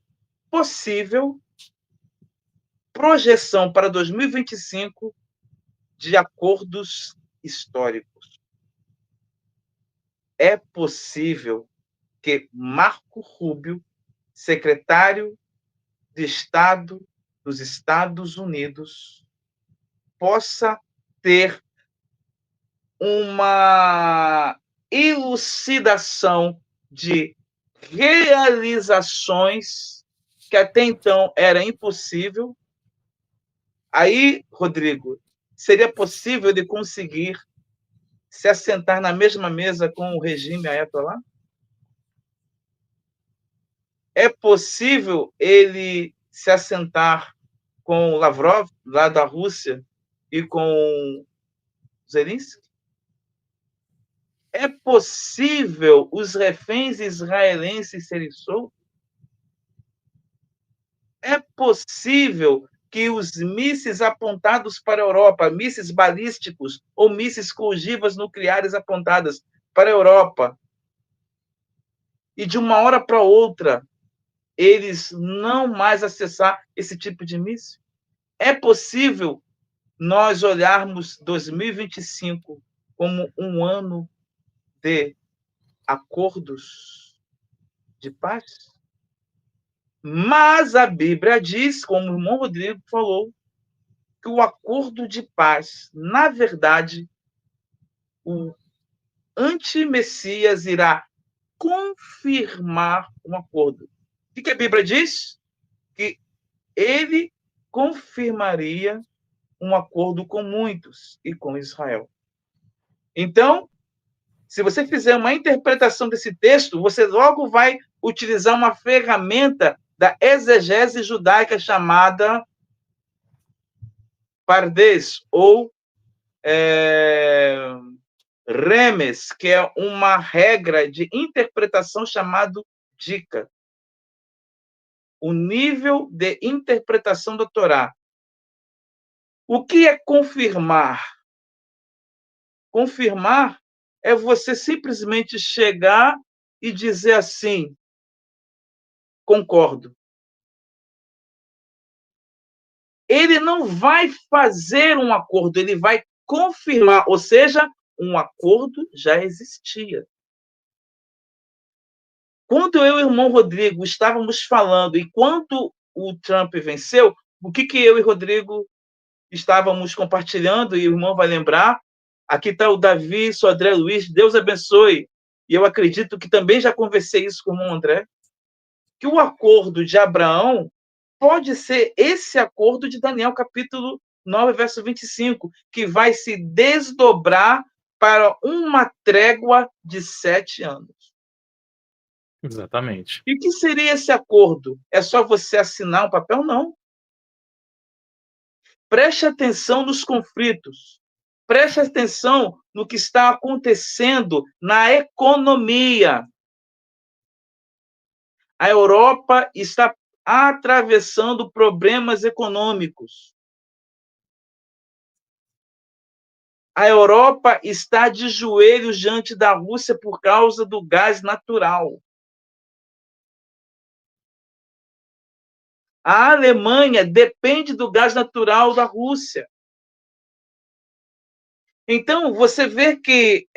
possível projeção para 2025 de acordos históricos. É possível que Marco Rubio, secretário de Estado dos Estados Unidos, possa ter uma elucidação de realizações que até então era impossível. Aí, Rodrigo, seria possível ele conseguir se assentar na mesma mesa com o regime Ayatollah? É possível ele se assentar com o Lavrov, lá da Rússia, e com Zelensky? É possível os reféns israelenses serem soltos? É possível que os mísseis apontados para a Europa, mísseis balísticos ou mísseis com ogivas nucleares apontadas para a Europa, e de uma hora para outra eles não mais acessar esse tipo de míssil? É possível nós olharmos 2025 como um ano de acordos de paz? Mas a Bíblia diz, como o irmão Rodrigo falou, que o acordo de paz, na verdade, o anti-Messias irá confirmar um acordo. O que a Bíblia diz? Que ele confirmaria um acordo com muitos e com Israel. Então, se você fizer uma interpretação desse texto, você logo vai utilizar uma ferramenta da exegese judaica chamada Pardes, ou Remes, que é uma regra de interpretação chamado dica. O nível de interpretação da Torá. O que é confirmar? Confirmar é você simplesmente chegar e dizer assim, concordo. Ele não vai fazer um acordo, ele vai confirmar, ou seja, um acordo já existia. Quando eu e o irmão Rodrigo estávamos falando, e quando o Trump venceu, o que eu e o Rodrigo estávamos compartilhando, e o irmão vai lembrar, aqui está o Davi, o André Luiz, Deus abençoe. E eu acredito que também já conversei isso com o irmão André, que o acordo de Abraão pode ser esse acordo de Daniel, capítulo 9, verso 25, que vai se desdobrar para uma trégua de 7 anos. Exatamente. E o que seria esse acordo? É só você assinar um papel? Não. Preste atenção nos conflitos. Preste atenção no que está acontecendo na economia. A Europa está atravessando problemas econômicos. A Europa está de joelhos diante da Rússia por causa do gás natural. A Alemanha depende do gás natural da Rússia. Então, você vê que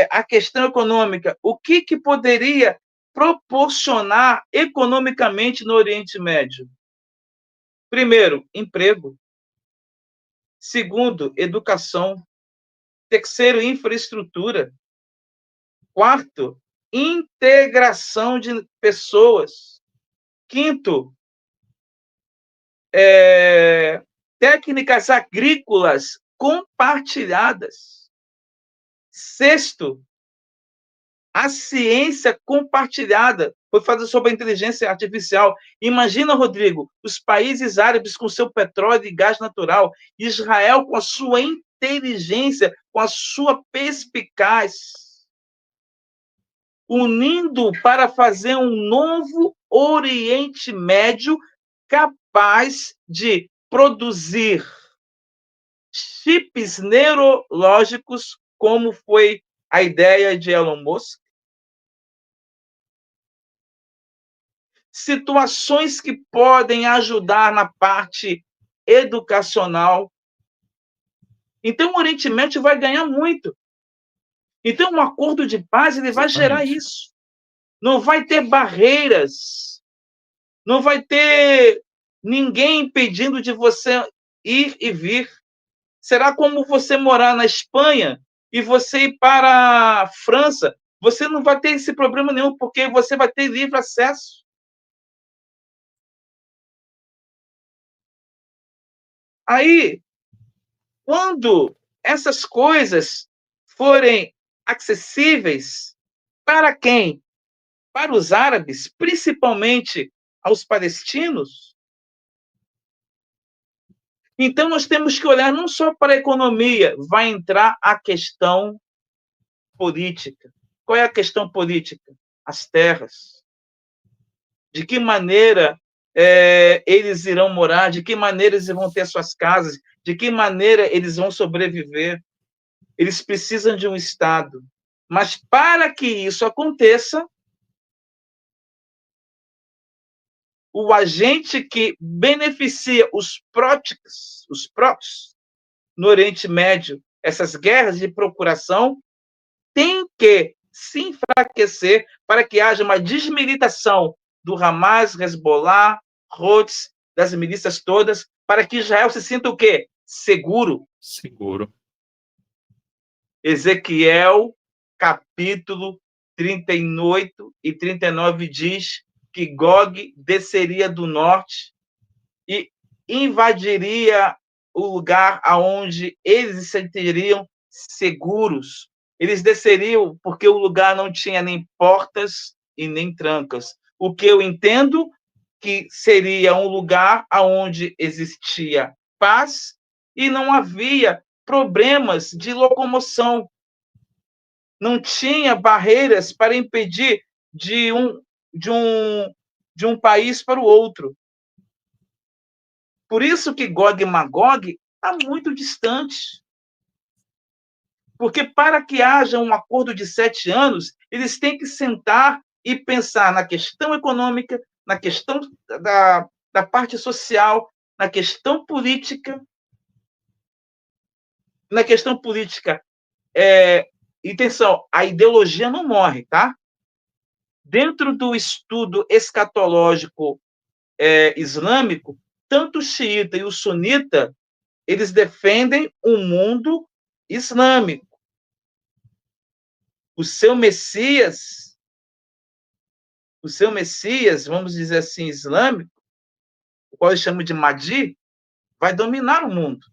a questão econômica, o que poderia proporcionar economicamente no Oriente Médio? Primeiro, emprego. Segundo, educação. Terceiro, infraestrutura. Quarto, integração de pessoas. Quinto, técnicas agrícolas compartilhadas. Sexto, a ciência compartilhada. Foi fazer sobre a inteligência artificial. Imagina, Rodrigo, os países árabes com seu petróleo e gás natural, Israel com a sua inteligência, com a sua perspicaz, unindo para fazer um novo Oriente Médio capaz de produzir chips neurológicos, como foi a ideia de Elon Musk. Situações que podem ajudar na parte educacional. Então, o Oriente Médio vai ganhar muito. Então, um acordo de paz ele vai gerar isso. Não vai ter barreiras, não vai ter ninguém impedindo de você ir e vir. Será como você morar na Espanha e você ir para a França. Você não vai ter esse problema nenhum, porque você vai ter livre acesso. Aí, quando essas coisas forem acessíveis para quem? Para os árabes, principalmente aos palestinos. Então, nós temos que olhar não só para a economia, vai entrar a questão política. Qual é a questão política? As terras. De que maneira eles irão morar, de que maneira eles vão ter suas casas, de que maneira eles vão sobreviver. Eles precisam de um Estado. Mas para que isso aconteça, o agente que beneficia os próticos no Oriente Médio, essas guerras de procuração, tem que se enfraquecer para que haja uma desmilitação do Hamas, Hezbollah, Houthis, das milícias todas, para que Israel se sinta o quê? Seguro. Seguro. Ezequiel, capítulo 38 e 39 diz que Gog desceria do norte e invadiria o lugar aonde eles se sentiriam seguros. Eles desceriam porque o lugar não tinha nem portas e nem trancas. O que eu entendo que seria um lugar aonde existia paz e não havia problemas de locomoção. Não tinha barreiras para impedir de um país para o outro. Por isso que Gog e Magog está muito distante. Porque para que haja um acordo de 7 anos, eles têm que sentar e pensar na questão econômica, na questão da parte social, na questão política. Na questão política, atenção, a ideologia não morre, tá? Dentro do estudo escatológico islâmico, tanto o xiita e o sunita, eles defendem um mundo islâmico. O seu Messias, vamos dizer assim, islâmico, o qual eu chamo de Mahdi, vai dominar o mundo.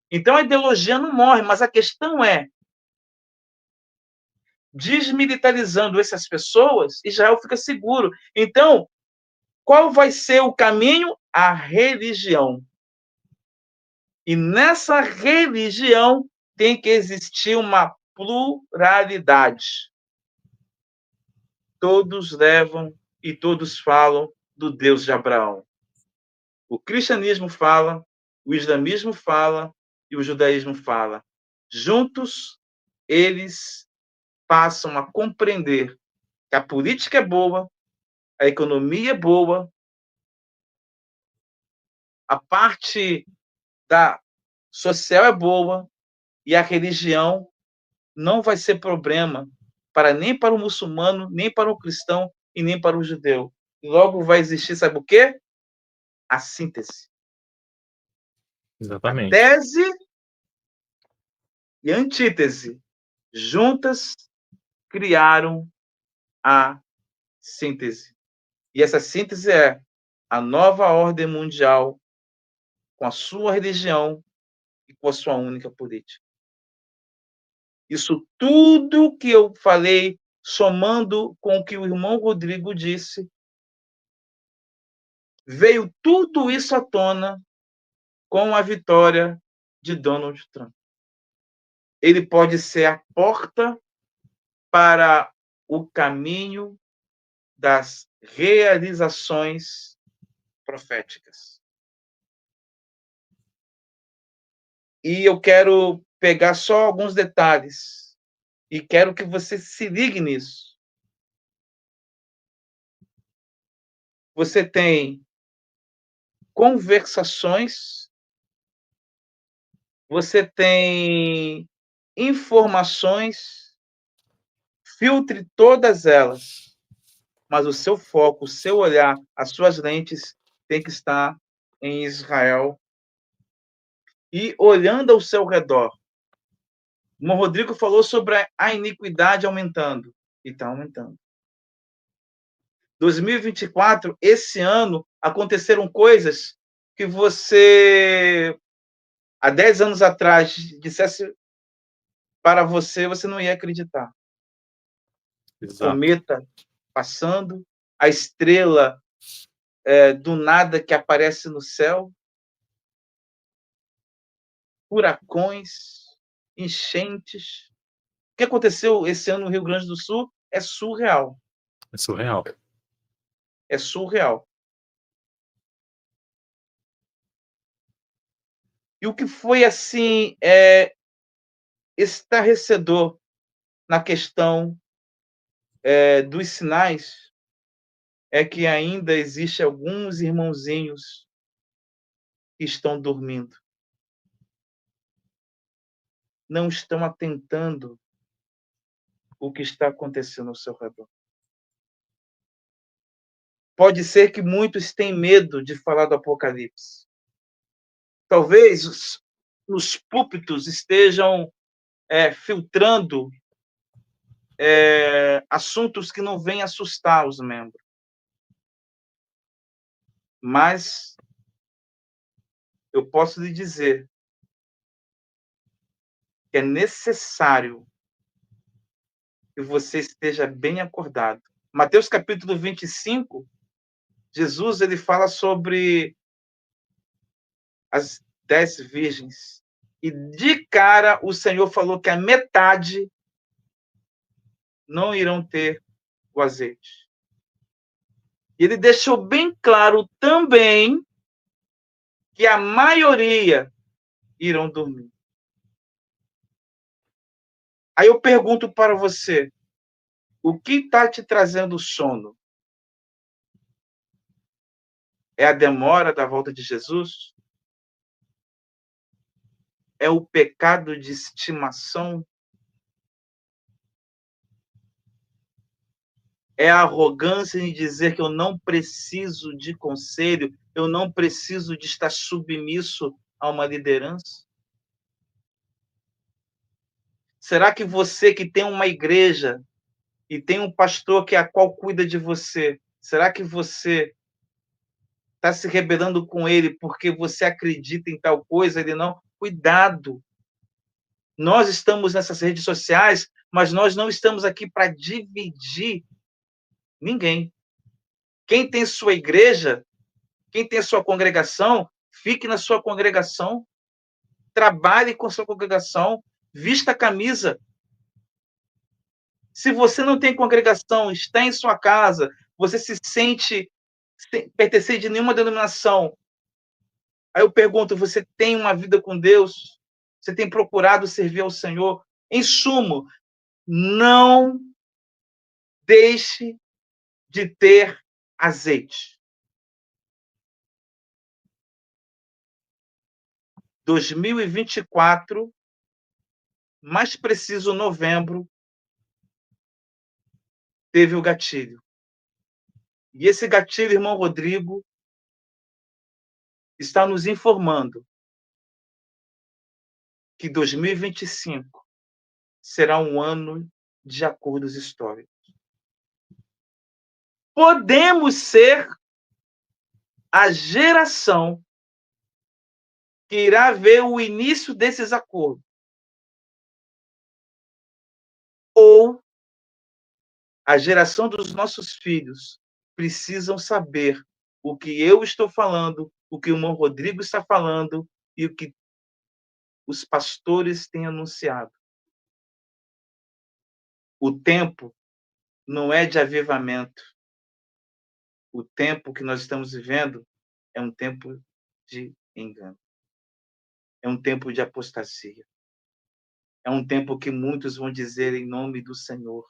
Então a ideologia não morre, mas a questão é, desmilitarizando essas pessoas, Israel fica seguro. Então, qual vai ser o caminho? A religião. E nessa religião tem que existir uma pluralidade. Todos levam e todos falam do Deus de Abraão. O cristianismo fala, o islamismo fala e o judaísmo fala. Juntos, eles passam a compreender que a política é boa, a economia é boa, a parte da social é boa e a religião não vai ser problema nem para o muçulmano, nem para o cristão e nem para o judeu. Logo vai existir, sabe o quê? A síntese. Exatamente. A tese e a antítese juntas criaram a síntese. E essa síntese é a nova ordem mundial com a sua religião e com a sua única política. Isso tudo que eu falei, somando com o que o irmão Rodrigo disse, veio tudo isso à tona com a vitória de Donald Trump. Ele pode ser a porta para o caminho das realizações proféticas. E eu quero pegar só alguns detalhes e quero que você se ligue nisso. Você tem conversações, você tem informações, filtre todas elas, mas o seu foco, o seu olhar, as suas lentes tem que estar em Israel e olhando ao seu redor. O irmão Rodrigo falou sobre a iniquidade aumentando, e está aumentando. 2024, esse ano, aconteceram coisas que você, há 10 anos atrás, dissesse para você, você não ia acreditar. Exato. Cometa passando, a estrela do nada que aparece no céu, furacões, enchentes. O que aconteceu esse ano no Rio Grande do Sul é surreal. É surreal. É surreal. E o que foi, assim, estarrecedor na questão dos sinais é que ainda existe alguns irmãozinhos que estão dormindo. Não estão atentando o que está acontecendo ao seu redor. Pode ser que muitos tenham medo de falar do Apocalipse. Talvez os púlpitos estejam filtrando assuntos que não vêm assustar os membros. Mas eu posso lhe dizer que é necessário que você esteja bem acordado. Mateus capítulo 25, Jesus ele fala sobre as 10 virgens. E de cara o Senhor falou que a metade não irão ter o azeite. E ele deixou bem claro também que a maioria irão dormir. Aí eu pergunto para você, o que está te trazendo sono? É a demora da volta de Jesus? É o pecado de estimação? É a arrogância em dizer que eu não preciso de conselho, eu não preciso de estar submisso a uma liderança? Será que você que tem uma igreja e tem um pastor que a qual cuida de você, será que você está se rebelando com ele porque você acredita em tal coisa? Ele não. Cuidado. Nós estamos nessas redes sociais, mas nós não estamos aqui para dividir ninguém. Quem tem sua igreja, quem tem sua congregação, fique na sua congregação, trabalhe com sua congregação, vista a camisa. Se você não tem congregação, está em sua casa, você se sente sem pertencer de nenhuma denominação, aí eu pergunto, você tem uma vida com Deus? Você tem procurado servir ao Senhor? Em sumo, não deixe de ter azeite. 2024, mais preciso novembro, teve o gatilho. E esse gatilho, irmão Rodrigo, está nos informando que 2025 será um ano de acordos históricos. podemos ser a geração que irá ver o início desses acordos. Ou a geração dos nossos filhos precisam saber o que eu estou falando, o que o irmão Rodrigo está falando e o que os pastores têm anunciado. O tempo não é de avivamento. O tempo que nós estamos vivendo é um tempo de engano. É um tempo de apostasia. É um tempo que muitos vão dizer em nome do Senhor.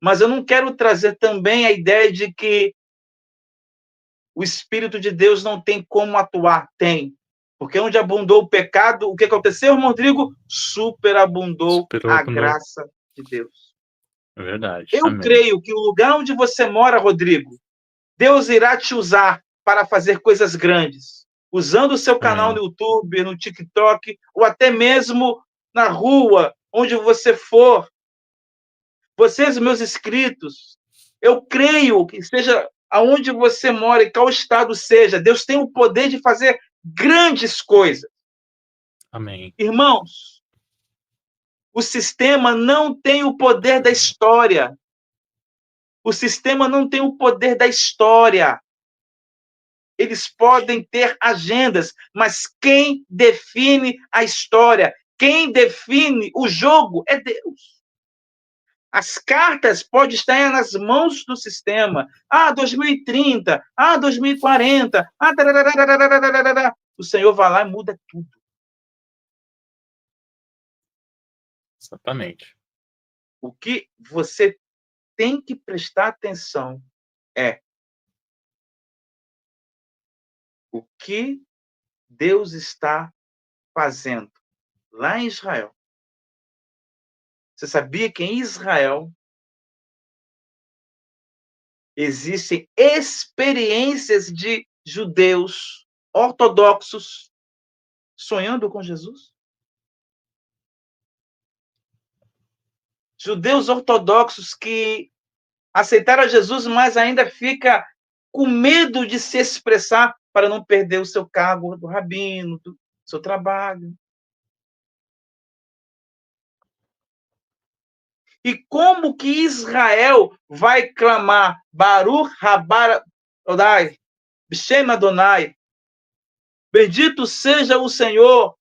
Mas eu não quero trazer também a ideia de que o Espírito de Deus não tem como atuar. Tem. Porque onde abundou o pecado, o que aconteceu, irmão Rodrigo? Superabundou a Superou. graça de Deus. É verdade. Eu Amém. creio que o lugar onde você mora, Rodrigo, Deus irá te usar para fazer coisas grandes. Usando o seu canal no YouTube, no TikTok, ou até mesmo na rua, onde você for. Vocês, meus inscritos, eu creio que seja aonde você mora, em qual estado seja, Deus tem o poder de fazer grandes coisas. Amém. Irmãos, o sistema não tem o poder da história. O sistema não tem o poder da história. Eles podem ter agendas, mas quem define a história, quem define o jogo é Deus. As cartas podem estar nas mãos do sistema. 2030, 2040, o Senhor vai lá e muda tudo. Exatamente. O que você tem que prestar atenção é o que Deus está fazendo lá em Israel. Você sabia que em Israel existem experiências de judeus ortodoxos sonhando com Jesus? Judeus ortodoxos que aceitaram Jesus, mas ainda fica com medo de se expressar para não perder o seu cargo do rabino, do seu trabalho. E como que Israel vai clamar Baruch Haba Adonai, B'Shem Adonai, bendito seja o Senhor?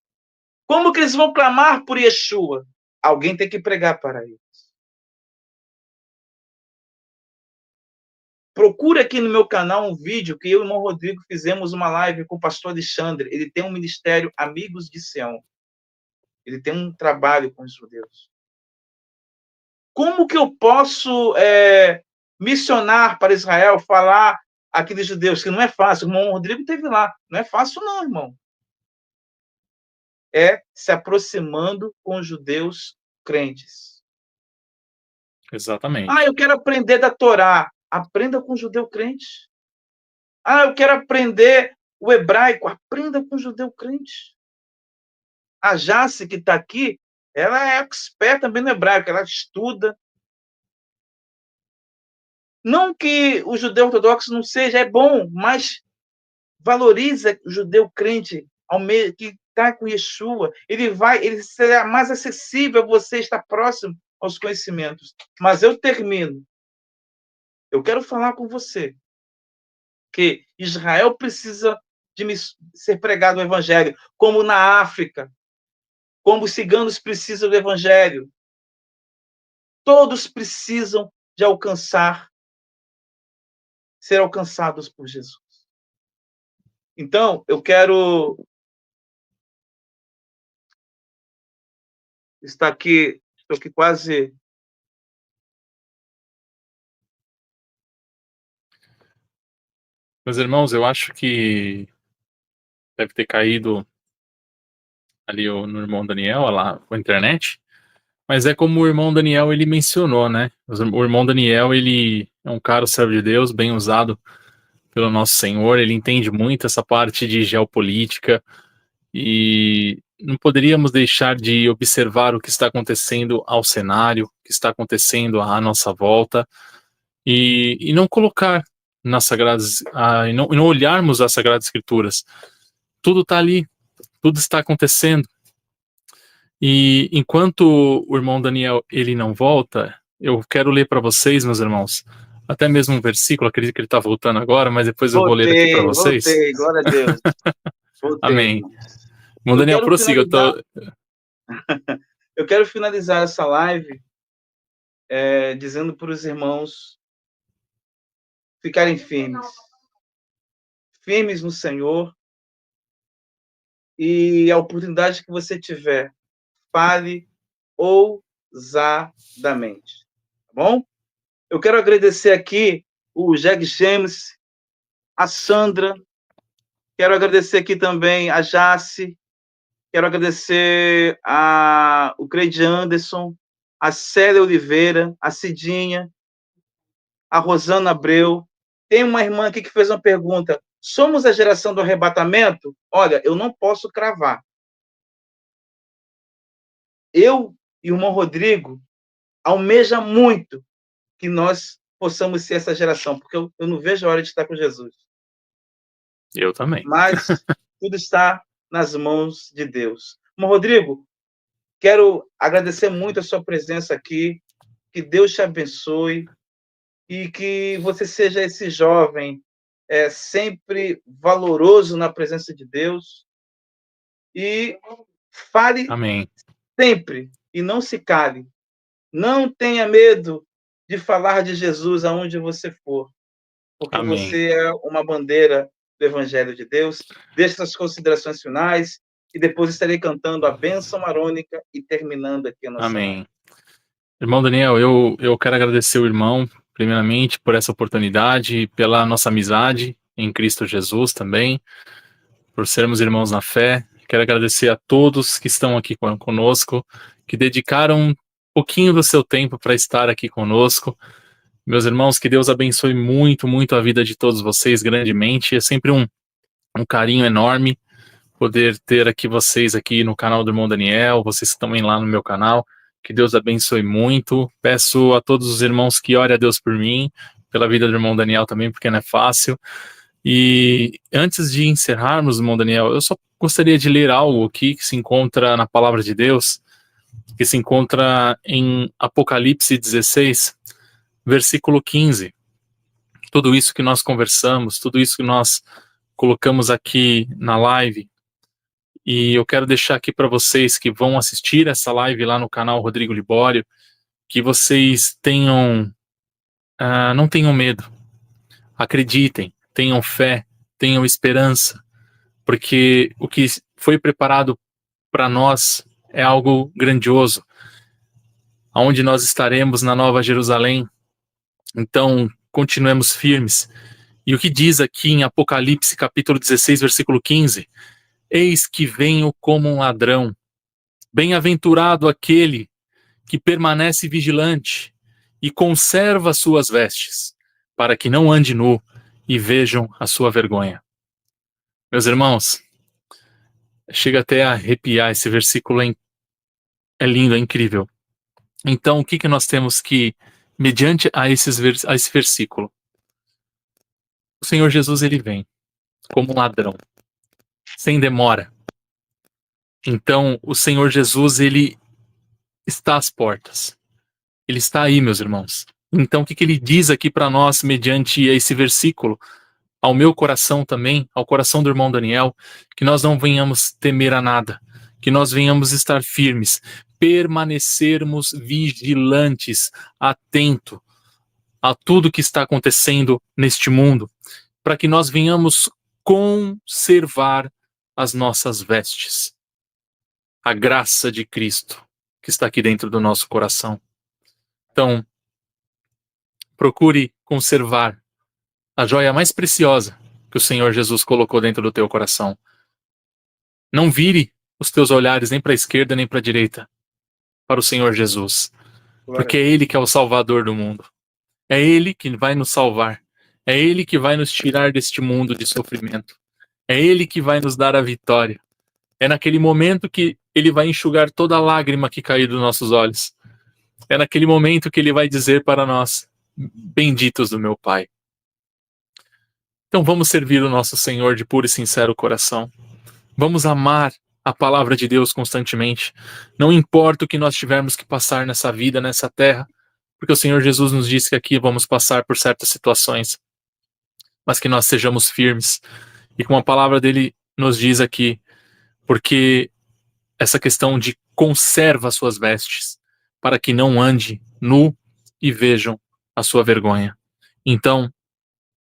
Como que eles vão clamar por Yeshua? Alguém tem que pregar para eles. Procura aqui no meu canal um vídeo que eu e o irmão Rodrigo fizemos uma live com o pastor Alexandre. Ele tem um ministério Amigos de Sião. Ele tem um trabalho com os judeus. Como que eu posso missionar para Israel, falar aqueles judeus, que não é fácil. O irmão Rodrigo esteve lá. Não é fácil não, irmão. É se aproximando com os judeus crentes. Exatamente. Eu quero aprender da Torá. Aprenda com o judeu crente. Eu quero aprender o hebraico. Aprenda com o judeu crente. A Jace, que está aqui, ela é expert também no hebraico. Ela estuda. Não que o judeu ortodoxo não seja, é bom, mas valoriza o judeu crente que está com Yeshua. Ele será mais acessível a você estar próximo aos conhecimentos. Mas eu termino. Eu quero falar com você que Israel precisa de ser pregado o evangelho, como na África, como os ciganos precisam do evangelho. Todos precisam de ser alcançados por Jesus. Então, eu quero estou aqui quase. Meus irmãos, eu acho que deve ter caído ali no irmão Daniel, lá com a internet, mas é como o irmão Daniel, ele mencionou, né? O irmão Daniel, ele é um caro servo de Deus, bem usado pelo nosso Senhor, ele entende muito essa parte de geopolítica e não poderíamos deixar de observar o que está acontecendo ao cenário, o que está acontecendo à nossa volta, e não colocar nas sagradas, e não olharmos as Sagradas Escrituras. Tudo está ali, tudo está acontecendo. E enquanto o irmão Daniel ele não volta, eu quero ler para vocês, meus irmãos, até mesmo um versículo. Acredito que ele está voltando agora, mas depois eu vou ler aqui para vocês. Voltei, glória a Deus. Voltei, Amém. irmãos. Irmão Daniel, prossiga. Eu quero finalizar essa live dizendo para os irmãos ficarem firmes. Firmes no Senhor. E a oportunidade que você tiver, fale ousadamente. Tá bom? Eu quero agradecer aqui o Jeg James, a Sandra, quero agradecer aqui também a Jace, quero agradecer o Craig Anderson, a Célia Oliveira, a Cidinha, a Rosana Abreu. Tem uma irmã aqui que fez uma pergunta: somos a geração do arrebatamento? Olha, eu não posso cravar. Eu e o irmão Rodrigo almeja muito que nós possamos ser essa geração, porque eu não vejo a hora de estar com Jesus. Eu também. Mas tudo está nas mãos de Deus. Irmão Rodrigo, quero agradecer muito a sua presença aqui, que Deus te abençoe e que você seja esse jovem sempre valoroso na presença de Deus e fale Amém. sempre e não se cale. Não tenha medo de falar de Jesus aonde você for, porque Amém. você é uma bandeira do Evangelho de Deus. Deixe as considerações finais e depois estarei cantando a bênção marônica e terminando aqui a nossa Amém. live. Irmão Daniel, eu quero agradecer o irmão, primeiramente, por essa oportunidade, pela nossa amizade em Cristo Jesus também, por sermos irmãos na fé. Quero agradecer a todos que estão aqui conosco, que dedicaram um pouquinho do seu tempo para estar aqui conosco. Meus irmãos, que Deus abençoe muito, muito a vida de todos vocês grandemente. É sempre um carinho enorme poder ter aqui vocês aqui no canal do irmão Daniel, vocês também lá no meu canal. Que Deus abençoe muito. Peço a todos os irmãos que orem a Deus por mim, pela vida do irmão Daniel também, porque não é fácil. E antes de encerrarmos, irmão Daniel, eu só gostaria de ler algo aqui que se encontra na palavra de Deus, que se encontra em Apocalipse 16, versículo 15. Tudo isso que nós conversamos, tudo isso que nós colocamos aqui na live, e eu quero deixar aqui para vocês que vão assistir essa live lá no canal Rodrigo Libório, que vocês não tenham medo, acreditem, tenham fé, tenham esperança, porque o que foi preparado para nós é algo grandioso, aonde nós estaremos na Nova Jerusalém. Então, continuemos firmes. E o que diz aqui em Apocalipse capítulo 16, versículo 15: eis que venho como um ladrão. Bem-aventurado aquele que permanece vigilante e conserva suas vestes, para que não ande nu e vejam a sua vergonha. Meus irmãos, chega até a arrepiar, esse versículo é lindo, é incrível. Então, o que nós temos que, mediante a esse versículo, o Senhor Jesus, ele vem como um ladrão, sem demora. Então, o Senhor Jesus, ele está às portas. Ele está aí, meus irmãos. Então, o que ele diz aqui para nós, mediante esse versículo, ao meu coração também, ao coração do irmão Daniel, que nós não venhamos temer a nada, que nós venhamos estar firmes, permanecermos vigilantes, atento a tudo que está acontecendo neste mundo, para que nós venhamos conservar as nossas vestes. A graça de Cristo que está aqui dentro do nosso coração. Então, procure conservar a joia mais preciosa que o Senhor Jesus colocou dentro do teu coração. Não vire os teus olhares nem para a esquerda nem para a direita, para o Senhor Jesus, porque é Ele que é o Salvador do mundo. É Ele que vai nos salvar. É Ele que vai nos tirar deste mundo de sofrimento. É Ele que vai nos dar a vitória. É naquele momento que Ele vai enxugar toda a lágrima que caiu dos nossos olhos. É naquele momento que Ele vai dizer para nós: benditos do meu Pai. Então vamos servir o nosso Senhor de puro e sincero coração. Vamos amar a palavra de Deus constantemente. Não importa o que nós tivermos que passar nessa vida, nessa terra, porque o Senhor Jesus nos disse que aqui vamos passar por certas situações, mas que nós sejamos firmes. E como a palavra dele nos diz aqui, porque essa questão de conserva as suas vestes, para que não ande nu e vejam a sua vergonha. Então,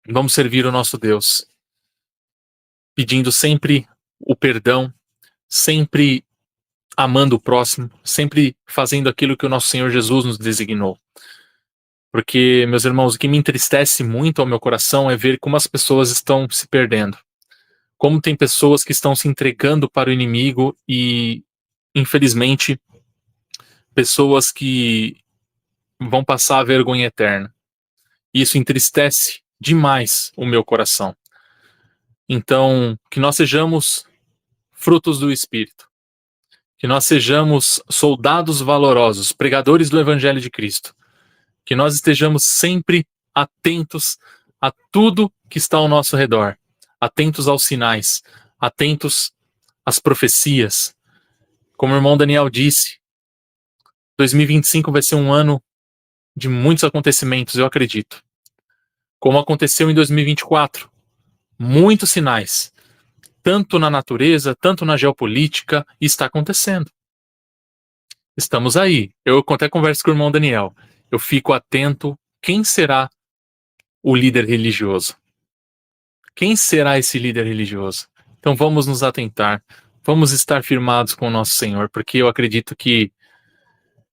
vamos servir o nosso Deus, pedindo sempre o perdão, sempre amando o próximo, sempre fazendo aquilo que o nosso Senhor Jesus nos designou. Porque, meus irmãos, o que me entristece muito ao meu coração é ver como as pessoas estão se perdendo. Como tem pessoas que estão se entregando para o inimigo e, infelizmente, pessoas que vão passar a vergonha eterna. Isso entristece demais o meu coração. Então, que nós sejamos frutos do Espírito. Que nós sejamos soldados valorosos, pregadores do Evangelho de Cristo. Que nós estejamos sempre atentos a tudo que está ao nosso redor. Atentos aos sinais. Atentos às profecias. Como o irmão Daniel disse, 2025 vai ser um ano de muitos acontecimentos, eu acredito. Como aconteceu em 2024. Muitos sinais, tanto na natureza, tanto na geopolítica, e está acontecendo. Estamos aí. Eu até converso com o irmão Daniel. Eu fico atento, quem será o líder religioso? Quem será esse líder religioso? Então vamos nos atentar, vamos estar firmados com o nosso Senhor, porque eu acredito que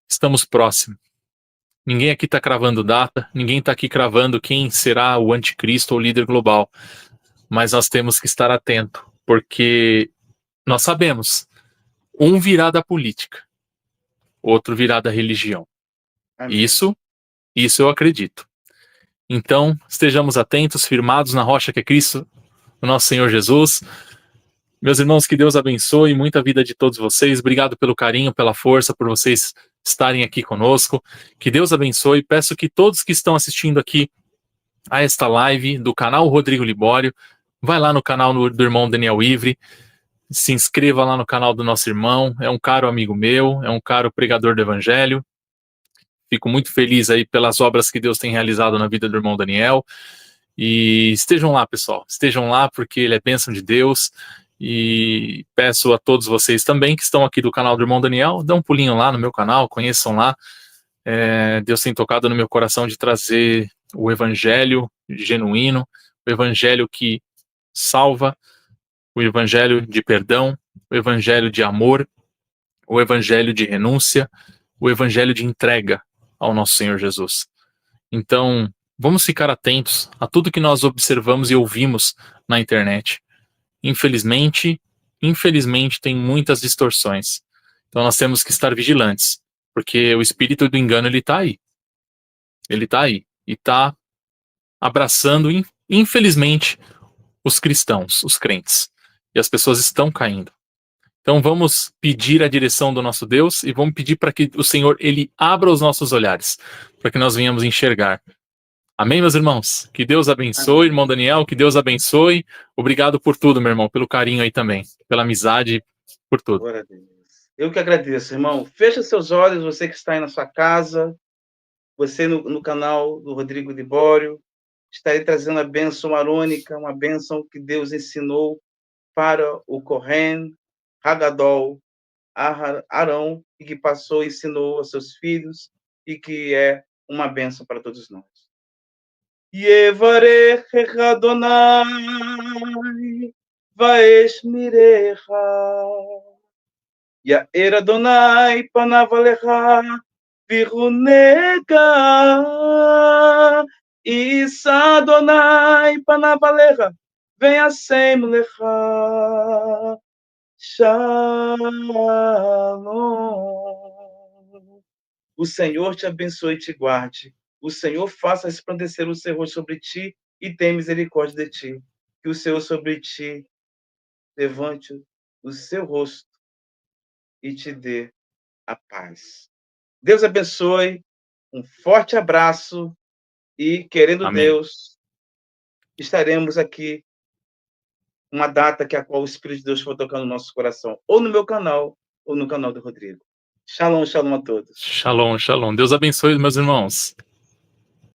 estamos próximos. Ninguém aqui está cravando data, ninguém está aqui cravando quem será o anticristo ou líder global. Mas nós temos que estar atento, porque nós sabemos, um virá da política, outro virá da religião. Amém. Isso eu acredito. Então, estejamos atentos, firmados na rocha que é Cristo, o nosso Senhor Jesus. Meus irmãos, que Deus abençoe muita vida de todos vocês. Obrigado pelo carinho, pela força, por vocês estarem aqui conosco. Que Deus abençoe. Peço que todos que estão assistindo aqui a esta live do canal Rodrigo Libório, vai lá no canal do irmão Daniel Ivre, se inscreva lá no canal do nosso irmão, é um caro amigo meu, é um caro pregador do evangelho. Fico muito feliz aí pelas obras que Deus tem realizado na vida do irmão Daniel. E estejam lá, pessoal, estejam lá porque ele é bênção de Deus. E peço a todos vocês também que estão aqui do canal do irmão Daniel, dê um pulinho lá no meu canal, conheçam lá. Deus tem tocado no meu coração de trazer o evangelho genuíno, o evangelho que salva, o evangelho de perdão, o evangelho de amor, o evangelho de renúncia, o evangelho de entrega ao nosso Senhor Jesus. Então, vamos ficar atentos a tudo que nós observamos e ouvimos na internet. Infelizmente, tem muitas distorções. Então nós temos que estar vigilantes, porque o espírito do engano ele está aí. Ele está aí e está abraçando, infelizmente, os cristãos, os crentes. E as pessoas estão caindo. Então vamos pedir a direção do nosso Deus e vamos pedir para que o Senhor ele abra os nossos olhares, para que nós venhamos enxergar. Amém, meus irmãos? Que Deus abençoe, Amém. irmão Daniel, que Deus abençoe. Obrigado por tudo, meu irmão, pelo carinho aí também, pela amizade, por tudo. Glória a Deus. Eu que agradeço, irmão. Fecha seus olhos, você que está aí na sua casa, você no canal do Rodrigo Libório. Estarei trazendo a bênção arônica, uma bênção que Deus ensinou para o Kohen, Hagadol, Arão, e que passou e ensinou aos seus filhos, e que é uma bênção para todos nós. Yevarech Adonai, Vaeshmirecha, Yair Adonai, Panav Alecha, Virunega, Isa Adonai, Panav Alecha, venha sem lecha, Shalom. O Senhor te abençoe e te guarde. O Senhor faça resplandecer o seu rosto sobre ti e tenha misericórdia de ti. Que o Senhor sobre ti levante o seu rosto e te dê a paz. Deus abençoe. Um forte abraço E, querendo Amém. Deus, estaremos aqui uma data que a qual o Espírito de Deus for tocar no nosso coração, ou no meu canal, ou no canal do Rodrigo. Shalom, shalom a todos. Shalom, shalom. Deus abençoe, meus irmãos.